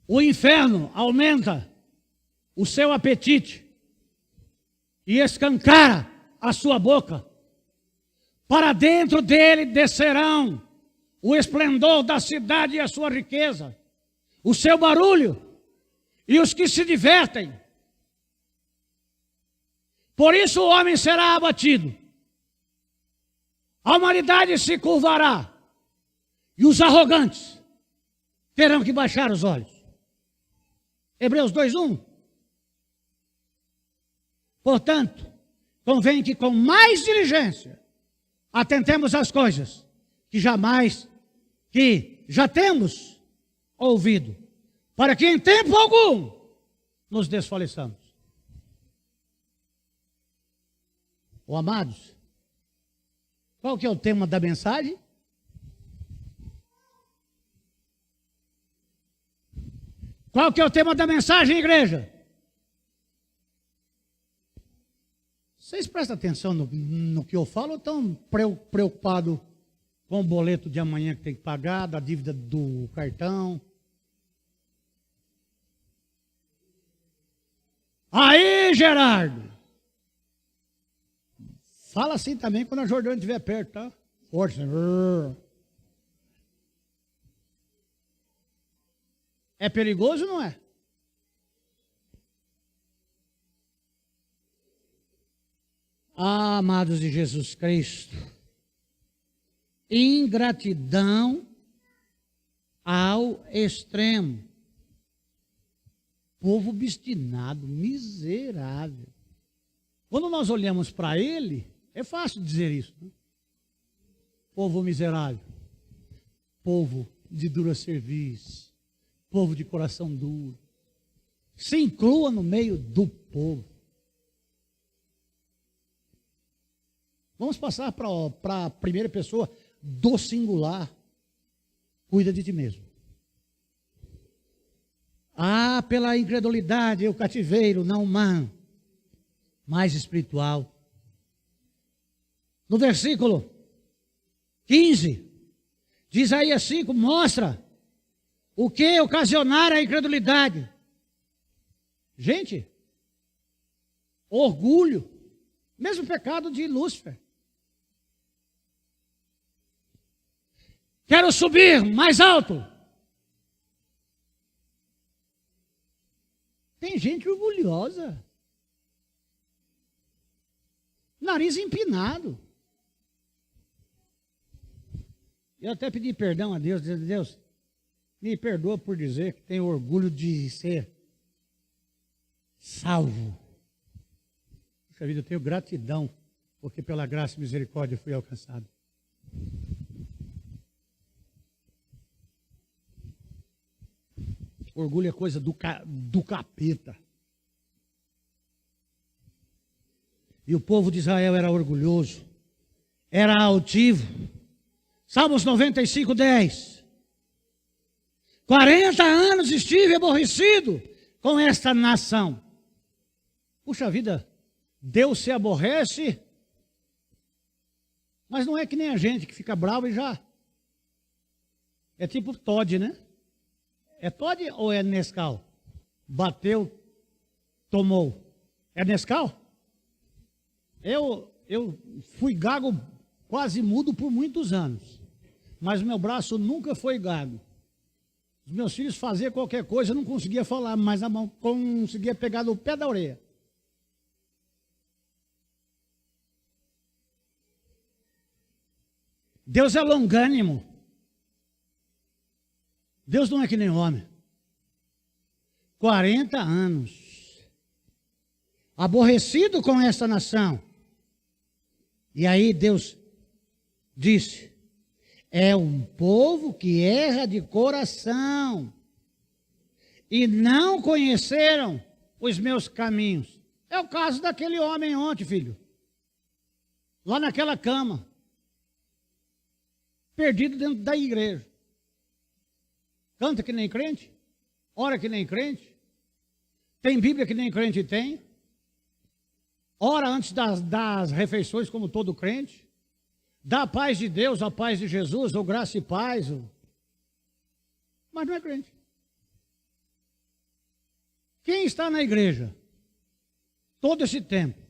o inferno aumenta o seu apetite e escancara a sua boca. Para dentro dele descerão o esplendor da cidade e a sua riqueza, o seu barulho e os que se divertem. Por isso o homem será abatido, a humanidade se curvará e os arrogantes terão que baixar os olhos. Hebreus 2:1. Portanto, convém que com mais diligência atentemos às coisas que já temos ouvido, para que em tempo algum nos desfaleçamos. Ô amados, qual que é o tema da mensagem? Qual que é o tema da mensagem, igreja? Vocês prestam atenção no que eu falo ou estão preocupados com o boleto de amanhã que tem que pagar, da dívida do cartão? Aí Ei, Gerardo. Fala assim também quando a Jordânia estiver perto, tá? Forte. É perigoso ou não é? Ah, amados de Jesus Cristo, ingratidão ao extremo. Povo obstinado, miserável. Quando nós olhamos para ele, é fácil dizer isso, né? Povo miserável, povo de dura serviço, povo de coração duro. Se inclua no meio do povo. Vamos passar para a primeira pessoa do singular. Cuida de ti mesmo. Ah, pela incredulidade, o cativeiro não humano, mais espiritual. No versículo 15, de Isaías 5, mostra o que ocasionar a incredulidade. Gente, orgulho, mesmo pecado de Lúcifer. Quero subir mais alto. Tem gente orgulhosa. Nariz empinado. Eu até pedi perdão a Deus, dizendo: Deus, me perdoa por dizer que tenho orgulho de ser salvo. Puxa vida, eu tenho gratidão, porque pela graça e misericórdia eu fui alcançado. Orgulho é coisa do capeta. E o povo de Israel era orgulhoso, era altivo. Salmos 95, 10. 40 anos estive aborrecido com esta nação. Puxa vida, Deus se aborrece, mas não é que nem a gente que fica bravo e já. É tipo Todd, né? É Todd ou é Nescau? Bateu, tomou. É Nescau? Eu fui gago quase mudo por muitos anos, mas meu braço nunca foi gago. Os meus filhos faziam qualquer coisa, eu não conseguia falar, mas a mão conseguia pegar no pé da orelha. Deus é longânimo. Deus não é que nem homem. 40 anos. Aborrecido com essa nação. E aí Deus disse: é um povo que erra de coração. E não conheceram os meus caminhos. É o caso daquele homem ontem, filho. Lá naquela cama. Perdido dentro da igreja. Canta que nem crente, ora que nem crente, tem Bíblia que nem crente tem, ora antes das refeições como todo crente, dá a paz de Deus, a paz de Jesus, ou graça e paz, mas não é crente. Quem está na igreja todo esse tempo,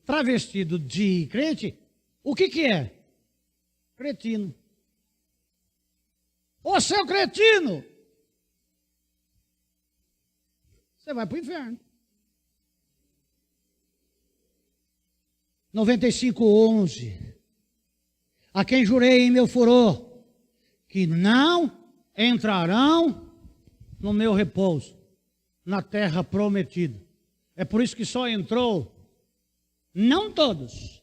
travestido de crente, o que é? Cretino. Ô seu cretino, você vai para o inferno. 95:11. A quem jurei em meu furor que não entrarão no meu repouso, na terra prometida. É por isso que só entrou, não todos,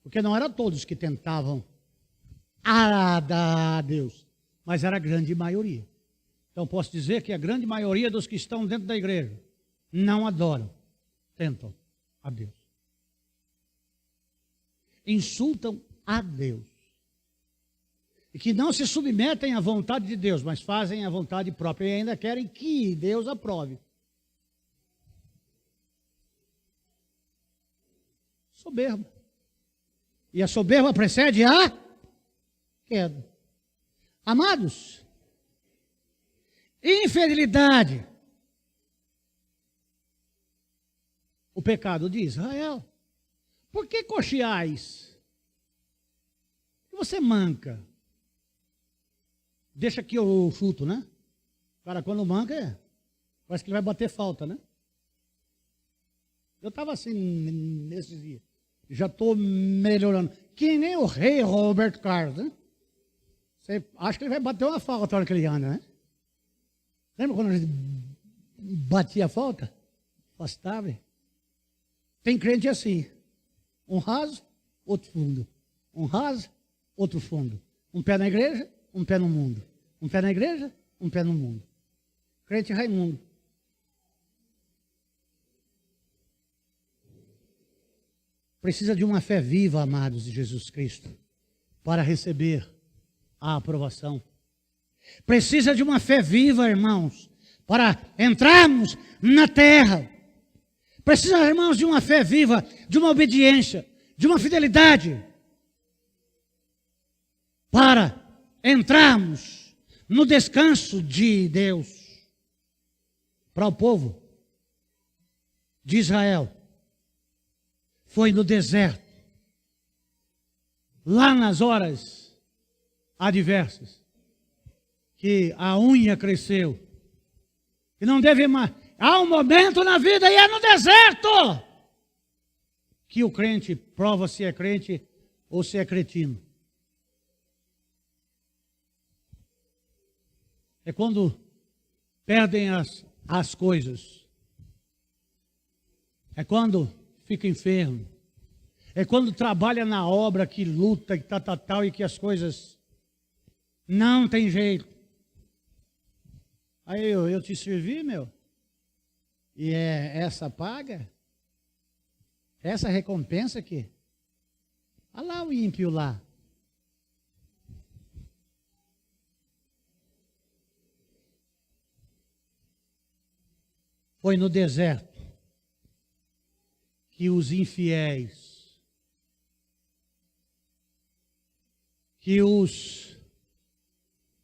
porque não eram todos que tentavam agradar a Deus, mas era a grande maioria. Então posso dizer que a grande maioria dos que estão dentro da igreja não adoram, tentam a Deus. Insultam a Deus. E que não se submetem à vontade de Deus, mas fazem a vontade própria e ainda querem que Deus aprove. Soberba. E a soberba precede a queda. Amados, infidelidade pecado de Israel. Por que cocheais? Você manca. Deixa aqui o chuto, né? O cara quando manca, parece que ele vai bater falta, né? Eu estava assim nesses dias. Já estou melhorando. Que nem o rei Roberto Carlos, né? Você acha que ele vai bater uma falta na hora que ele anda, né? Lembra quando a gente batia a falta? Afastava. Tem crente assim. Um raso, outro fundo. Um raso, outro fundo. Um pé na igreja, um pé no mundo. Um pé na igreja, um pé no mundo. Crente Raimundo. Precisa de uma fé viva, amados de Jesus Cristo, para receber a aprovação. Precisa de uma fé viva, irmãos, para entrarmos na terra. Precisa, irmãos, de uma fé viva, de uma obediência, de uma fidelidade, para entrarmos no descanso de Deus. Para o povo de Israel, foi no deserto, lá nas horas adversas, que a unha cresceu. E não deve mais. Há um momento na vida e é no deserto que o crente prova se é crente ou se é cretino. É quando perdem as coisas. É quando fica enfermo. É quando trabalha na obra que luta e tal e que as coisas não tem jeito. Aí eu te servi, meu. E é essa paga? Essa recompensa aqui? Olha lá o ímpio lá. Foi no deserto que os infiéis, que os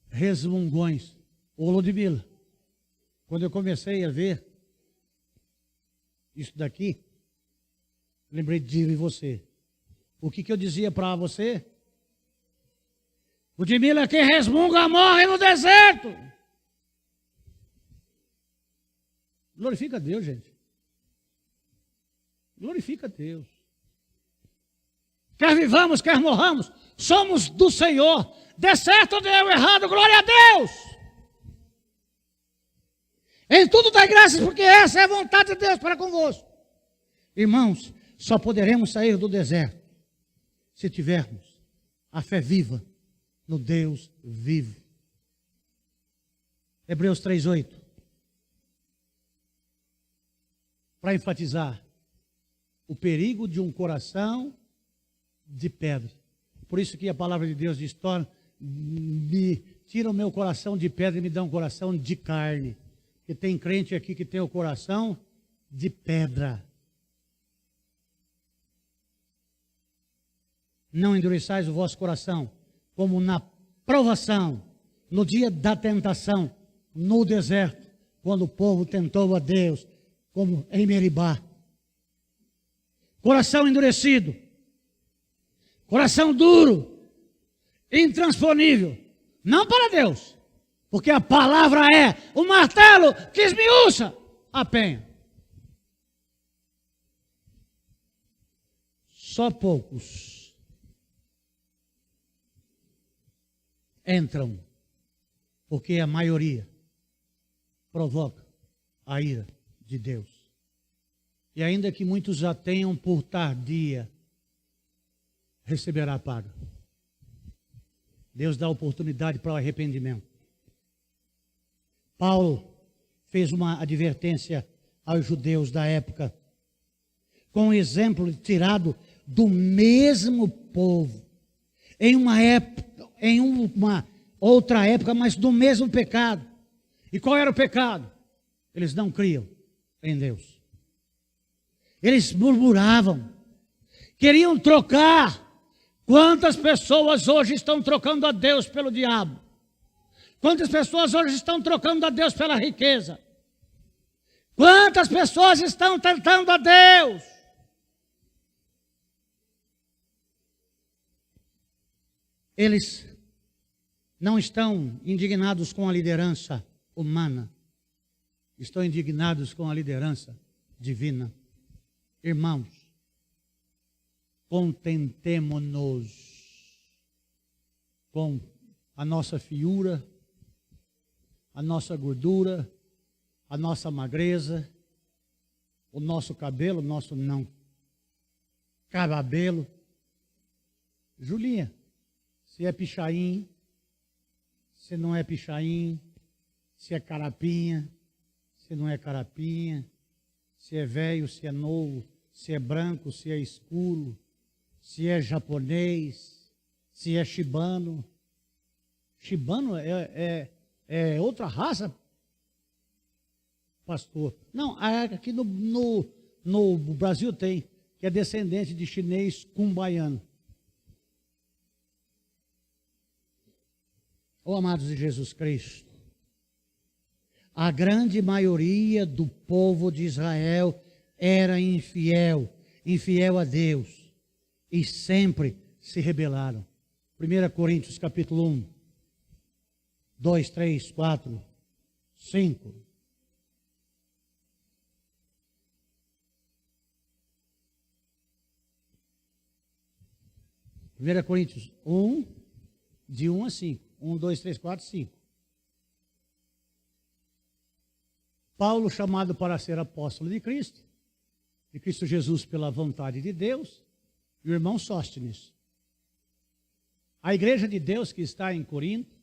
resmungões, ô Ludmila, quando eu comecei a ver isso daqui, lembrei de você. O que eu dizia para você? Ludmila, quem resmunga morre no deserto. Glorifica a Deus, gente. Glorifica a Deus. Quer vivamos, quer morramos, somos do Senhor. Dê certo ou deu errado, glória a Deus. Em tudo dai graças, porque essa é a vontade de Deus para convosco. Irmãos, só poderemos sair do deserto se tivermos a fé viva no Deus vivo. Hebreus 3:8. Para enfatizar o perigo de um coração de pedra. Por isso que a palavra de Deus diz, me tira o meu coração de pedra e me dá um coração de carne. Porque tem crente aqui que tem o coração de pedra. Não endureçais o vosso coração, como na provação, no dia da tentação, no deserto, quando o povo tentou a Deus, como em Meribá. Coração endurecido, coração duro, intransponível, não para Deus, porque a palavra é o martelo que esmiuça a penha. Só poucos entram, porque a maioria provoca a ira de Deus. E ainda que muitos já tenham por tardia, receberá a paga. Deus dá oportunidade para o arrependimento. Paulo fez uma advertência aos judeus da época, com um exemplo tirado do mesmo povo, em uma época, em uma outra época, mas do mesmo pecado. E qual era o pecado? Eles não criam em Deus. Eles murmuravam, queriam trocar. Quantas pessoas hoje estão trocando a Deus pelo diabo? Quantas pessoas hoje estão trocando a Deus pela riqueza? Quantas pessoas estão tentando a Deus? Eles não estão indignados com a liderança humana, estão indignados com a liderança divina. Irmãos, contentemo-nos com a nossa fiura, a nossa gordura, a nossa magreza, o nosso cabelo, o nosso não cabelo. Julinha, se é pichain, se não é pichain, se é carapinha, se não é carapinha, se é velho, se é novo, se é branco, se é escuro, se é japonês, se é shibano. Shibano é outra raça, pastor. Não, aqui no Brasil tem, que é descendente de chinês com baiano. Oh, amados de Jesus Cristo, a grande maioria do povo de Israel era infiel a Deus, e sempre se rebelaram. 1 Coríntios capítulo 1, 2, 3, 4, 5. Primeira Coríntios 1, de 1 a 5. 1, 2, 3, 4, 5. Paulo, chamado para ser apóstolo de Cristo Jesus pela vontade de Deus, e o irmão Sóstenes. A igreja de Deus que está em Corinto,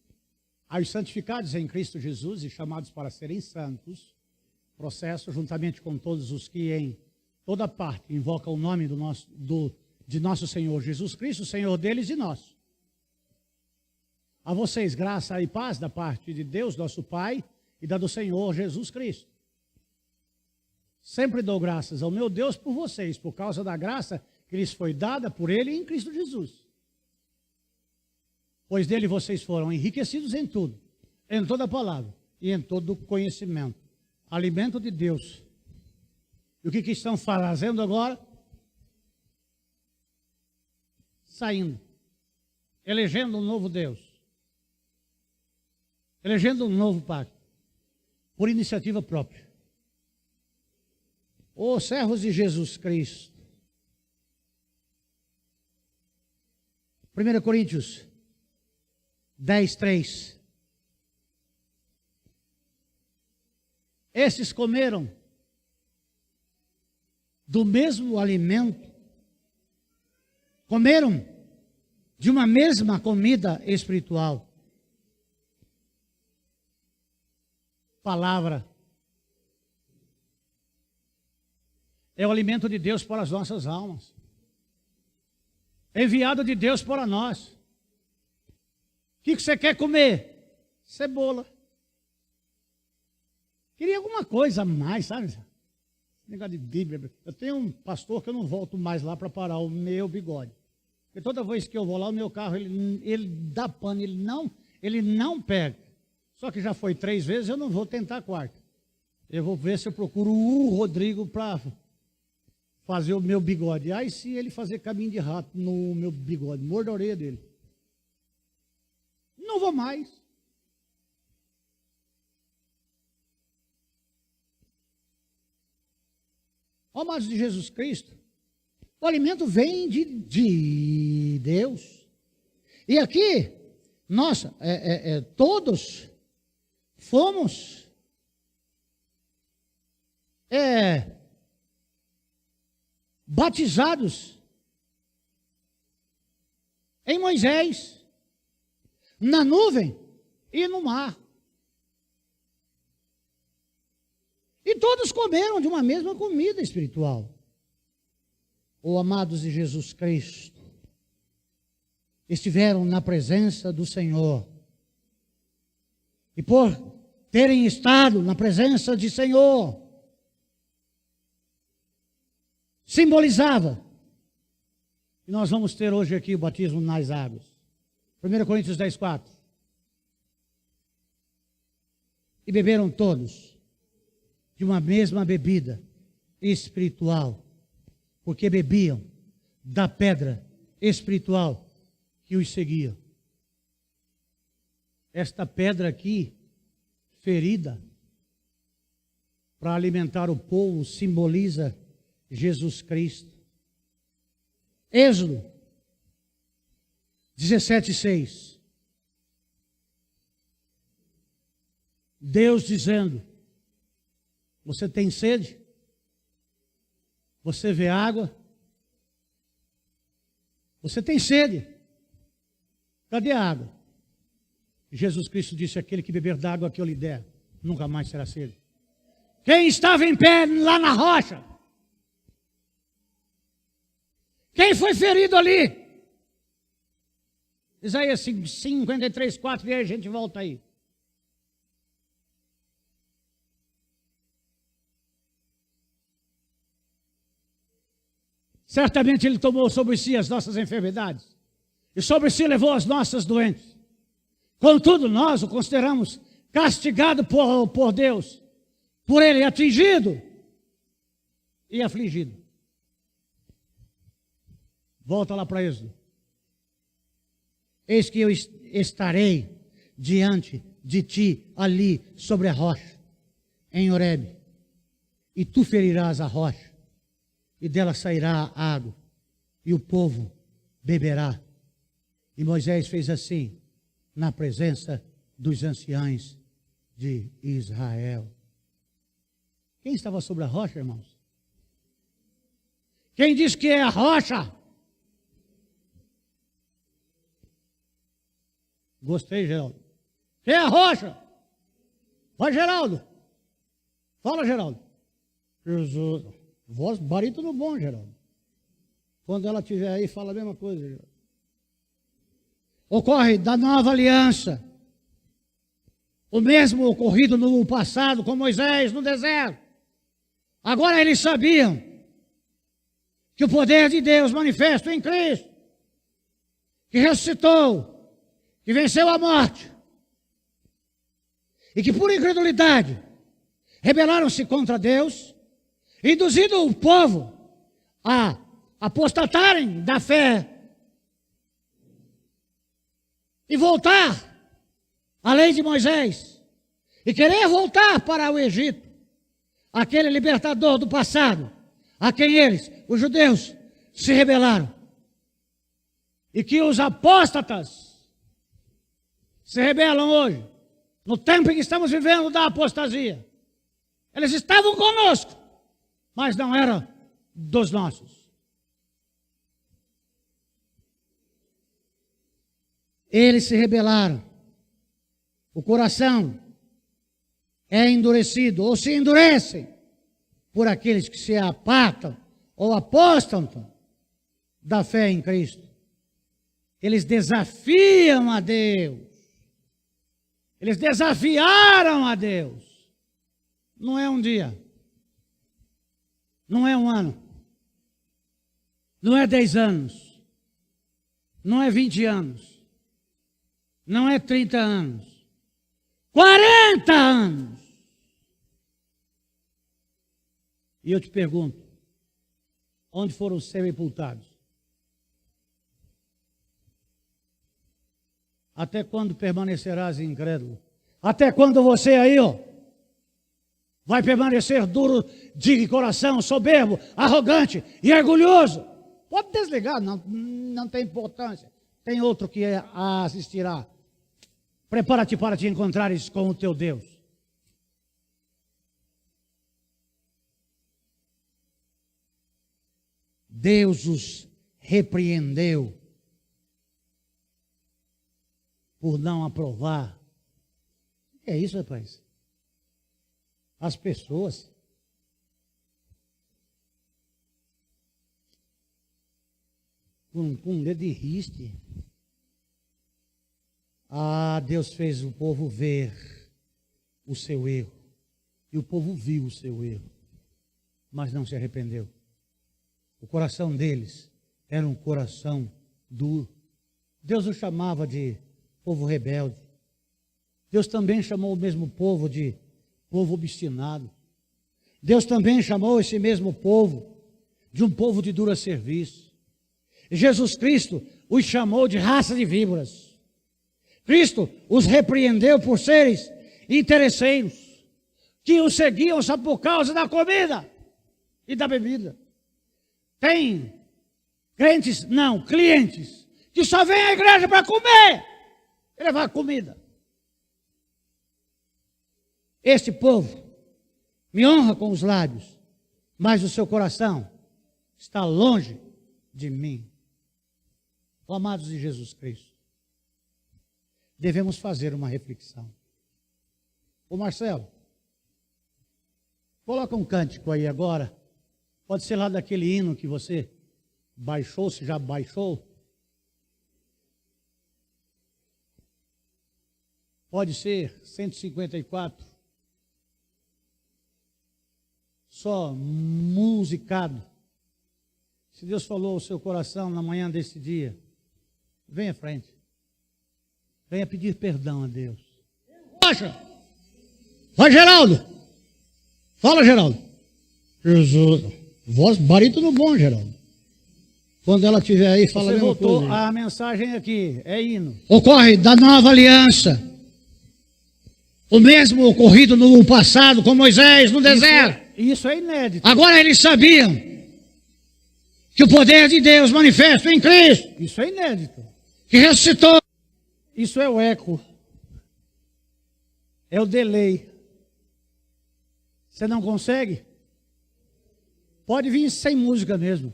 aos santificados em Cristo Jesus e chamados para serem santos, processo juntamente com todos os que em toda parte invocam o nome de nosso Senhor Jesus Cristo, Senhor deles e nosso. A vocês graça e paz da parte de Deus, nosso Pai, e da do Senhor Jesus Cristo. Sempre dou graças ao meu Deus por vocês, por causa da graça que lhes foi dada por Ele em Cristo Jesus. Pois dele vocês foram enriquecidos em tudo, em toda palavra e em todo conhecimento. Alimento de Deus. E o que estão fazendo agora? Saindo. Elegendo um novo Deus. Elegendo um novo pacto. Por iniciativa própria. Ô servos de Jesus Cristo. 1 Coríntios 10, 3. Esses comeram do mesmo alimento, comeram de uma mesma comida espiritual. Palavra é o alimento de Deus para as nossas almas. É enviado de Deus para nós. O que você quer comer? Cebola. Queria alguma coisa a mais, sabe? Esse negócio de Bíblia. Eu tenho um pastor que eu não volto mais lá para parar o meu bigode. Porque toda vez que eu vou lá, o meu carro, ele dá pano, ele não pega. Só que já foi 3 vezes, eu não vou tentar a quarta. Eu vou ver se eu procuro o Rodrigo para fazer o meu bigode. Aí se ele fazer caminho de rato no meu bigode, mordo a orelha dele. Não vou mais. Ó, amados de Jesus Cristo, o alimento vem de Deus. E aqui, nossa, todos fomos batizados em Moisés, na nuvem e no mar. E todos comeram de uma mesma comida espiritual. Ô amados de Jesus Cristo, estiveram na presença do Senhor. E por terem estado na presença de Senhor, simbolizava. E nós vamos ter hoje aqui o batismo nas águas. 1 Coríntios 10, 4. E beberam todos de uma mesma bebida espiritual, porque bebiam da pedra espiritual que os seguia. Esta pedra aqui, ferida, para alimentar o povo, simboliza Jesus Cristo. Êxodo 17:6. Deus dizendo: você tem sede? Você vê água? Você tem sede? Cadê a água? Jesus Cristo disse: aquele que beber da água que eu lhe der, nunca mais será sede. Quem estava em pé lá na rocha? Quem foi ferido ali? Isaías 53:4, e aí a gente volta aí. Certamente Ele tomou sobre si as nossas enfermidades, e sobre si levou as nossas doenças. Contudo, nós o consideramos castigado por Deus, por Ele atingido e afligido. Volta lá para Êxodo. Eis que eu estarei diante de ti ali sobre a rocha, em Horebe, e tu ferirás a rocha, e dela sairá água, e o povo beberá. E Moisés fez assim, na presença dos anciãos de Israel. Quem estava sobre a rocha, irmãos? Quem diz que é a rocha? Gostei, Geraldo. Quem é a rocha? Vai, Geraldo. Fala, Geraldo. Jesus. Voz, barítono bom, Geraldo. Quando ela estiver aí, fala a mesma coisa, Geraldo. Ocorre da nova aliança. O mesmo ocorrido no passado com Moisés no deserto. Agora eles sabiam que o poder de Deus manifesto em Cristo, que ressuscitou, que venceu a morte, e que por incredulidade rebelaram-se contra Deus, induzindo o povo a apostatarem da fé e voltar à lei de Moisés e querer voltar para o Egito, aquele libertador do passado, a quem eles, os judeus, se rebelaram. E que os apóstatas se rebelam hoje, no tempo em que estamos vivendo da apostasia. Eles estavam conosco, mas não eram dos nossos. Eles se rebelaram. O coração é endurecido, ou se endurecem, por aqueles que se apartam ou apostam da fé em Cristo. Eles desafiam a Deus. Eles desafiaram a Deus. Não é um dia. Não é um ano. Não é 10 anos. Não é 20 anos. Não é 30 anos. 40 anos. E eu te pergunto, onde foram sepultados? Até quando permanecerás incrédulo? Até quando você aí, vai permanecer duro de coração, soberbo, arrogante e orgulhoso? Pode desligar, não tem importância. Tem outro que assistirá. Prepara-te para te encontrares com o teu Deus. Deus os repreendeu por não aprovar. É isso, rapaz. As pessoas com dedo de riste. Deus fez o povo ver o seu erro. E o povo viu o seu erro, mas não se arrependeu. O coração deles era um coração duro. Deus o chamava de povo rebelde. Deus também chamou o mesmo povo de povo obstinado. Deus também chamou esse mesmo povo de um povo de dura serviço. Jesus Cristo os chamou de raça de víboras. Cristo os repreendeu por seres interesseiros, que o seguiam só por causa da comida e da bebida. Tem crentes, não, clientes, que só vêm à igreja para comer e levar comida. Este povo me honra com os lábios, mas o seu coração está longe de mim. Oh, amados de Jesus Cristo, devemos fazer uma reflexão. Ô Marcelo, coloca um cântico aí agora. Pode ser lá daquele hino que você baixou, se já baixou. Pode ser 154. Só musicado. Se Deus falou ao seu coração na manhã desse dia, venha à frente. Venha pedir perdão a Deus. Poxa! Vai, Geraldo! Fala, Geraldo! Jesus! Voz barítono bom, Geraldo. Quando ela estiver aí, fala a mesma coisa. Você voltou a mensagem aqui, é hino. Ocorre da nova aliança. O mesmo ocorrido no passado com Moisés no deserto. Isso é inédito. Agora eles sabiam que o poder de Deus manifesto em Cristo. Isso é inédito. Que ressuscitou. Isso é o eco. É o delay. Você não consegue? Pode vir sem música mesmo.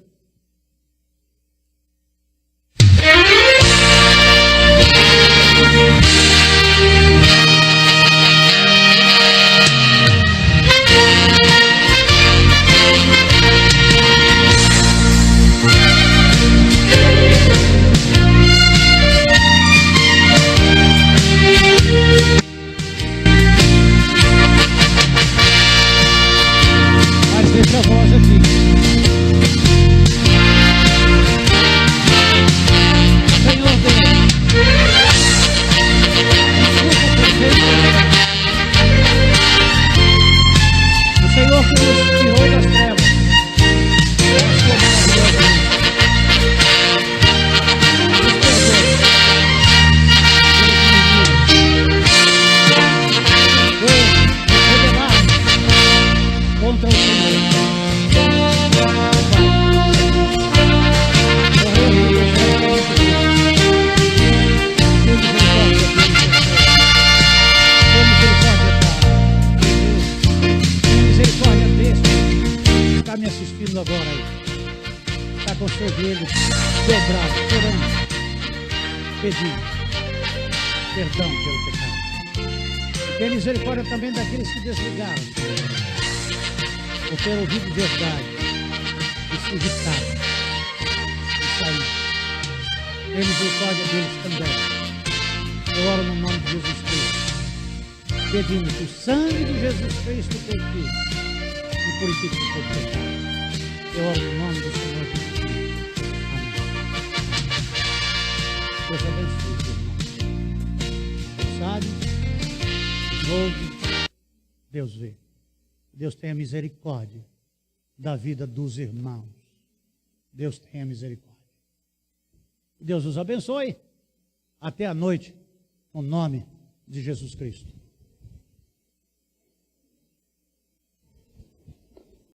Mas deixa a voz aqui. Senhor Deus, o Senhor que nos tirou das trevas, a sua maravilhosa luz. Contra o Senhor. Misericórdia desse que está me assistindo agora aí. Está com seu joelho dobrado, chorando, pedindo perdão pelo pecado. Tem misericórdia também daqueles que desligaram por ter ouvido verdade e se irritaram e saíram. Tem misericórdia deles também. Eu oro no nome de Jesus Cristo, pedindo que o sangue de Jesus Cristo, teu Filho, me purifique de todo pecado. Eu oro no nome do Senhor Jesus Cristo. Amém. Deus abençoe, irmão. Deus sabe, ouve, Deus vê. Deus tenha misericórdia da vida dos irmãos. Deus tenha misericórdia. Deus os abençoe. Até a noite, no nome de Jesus Cristo.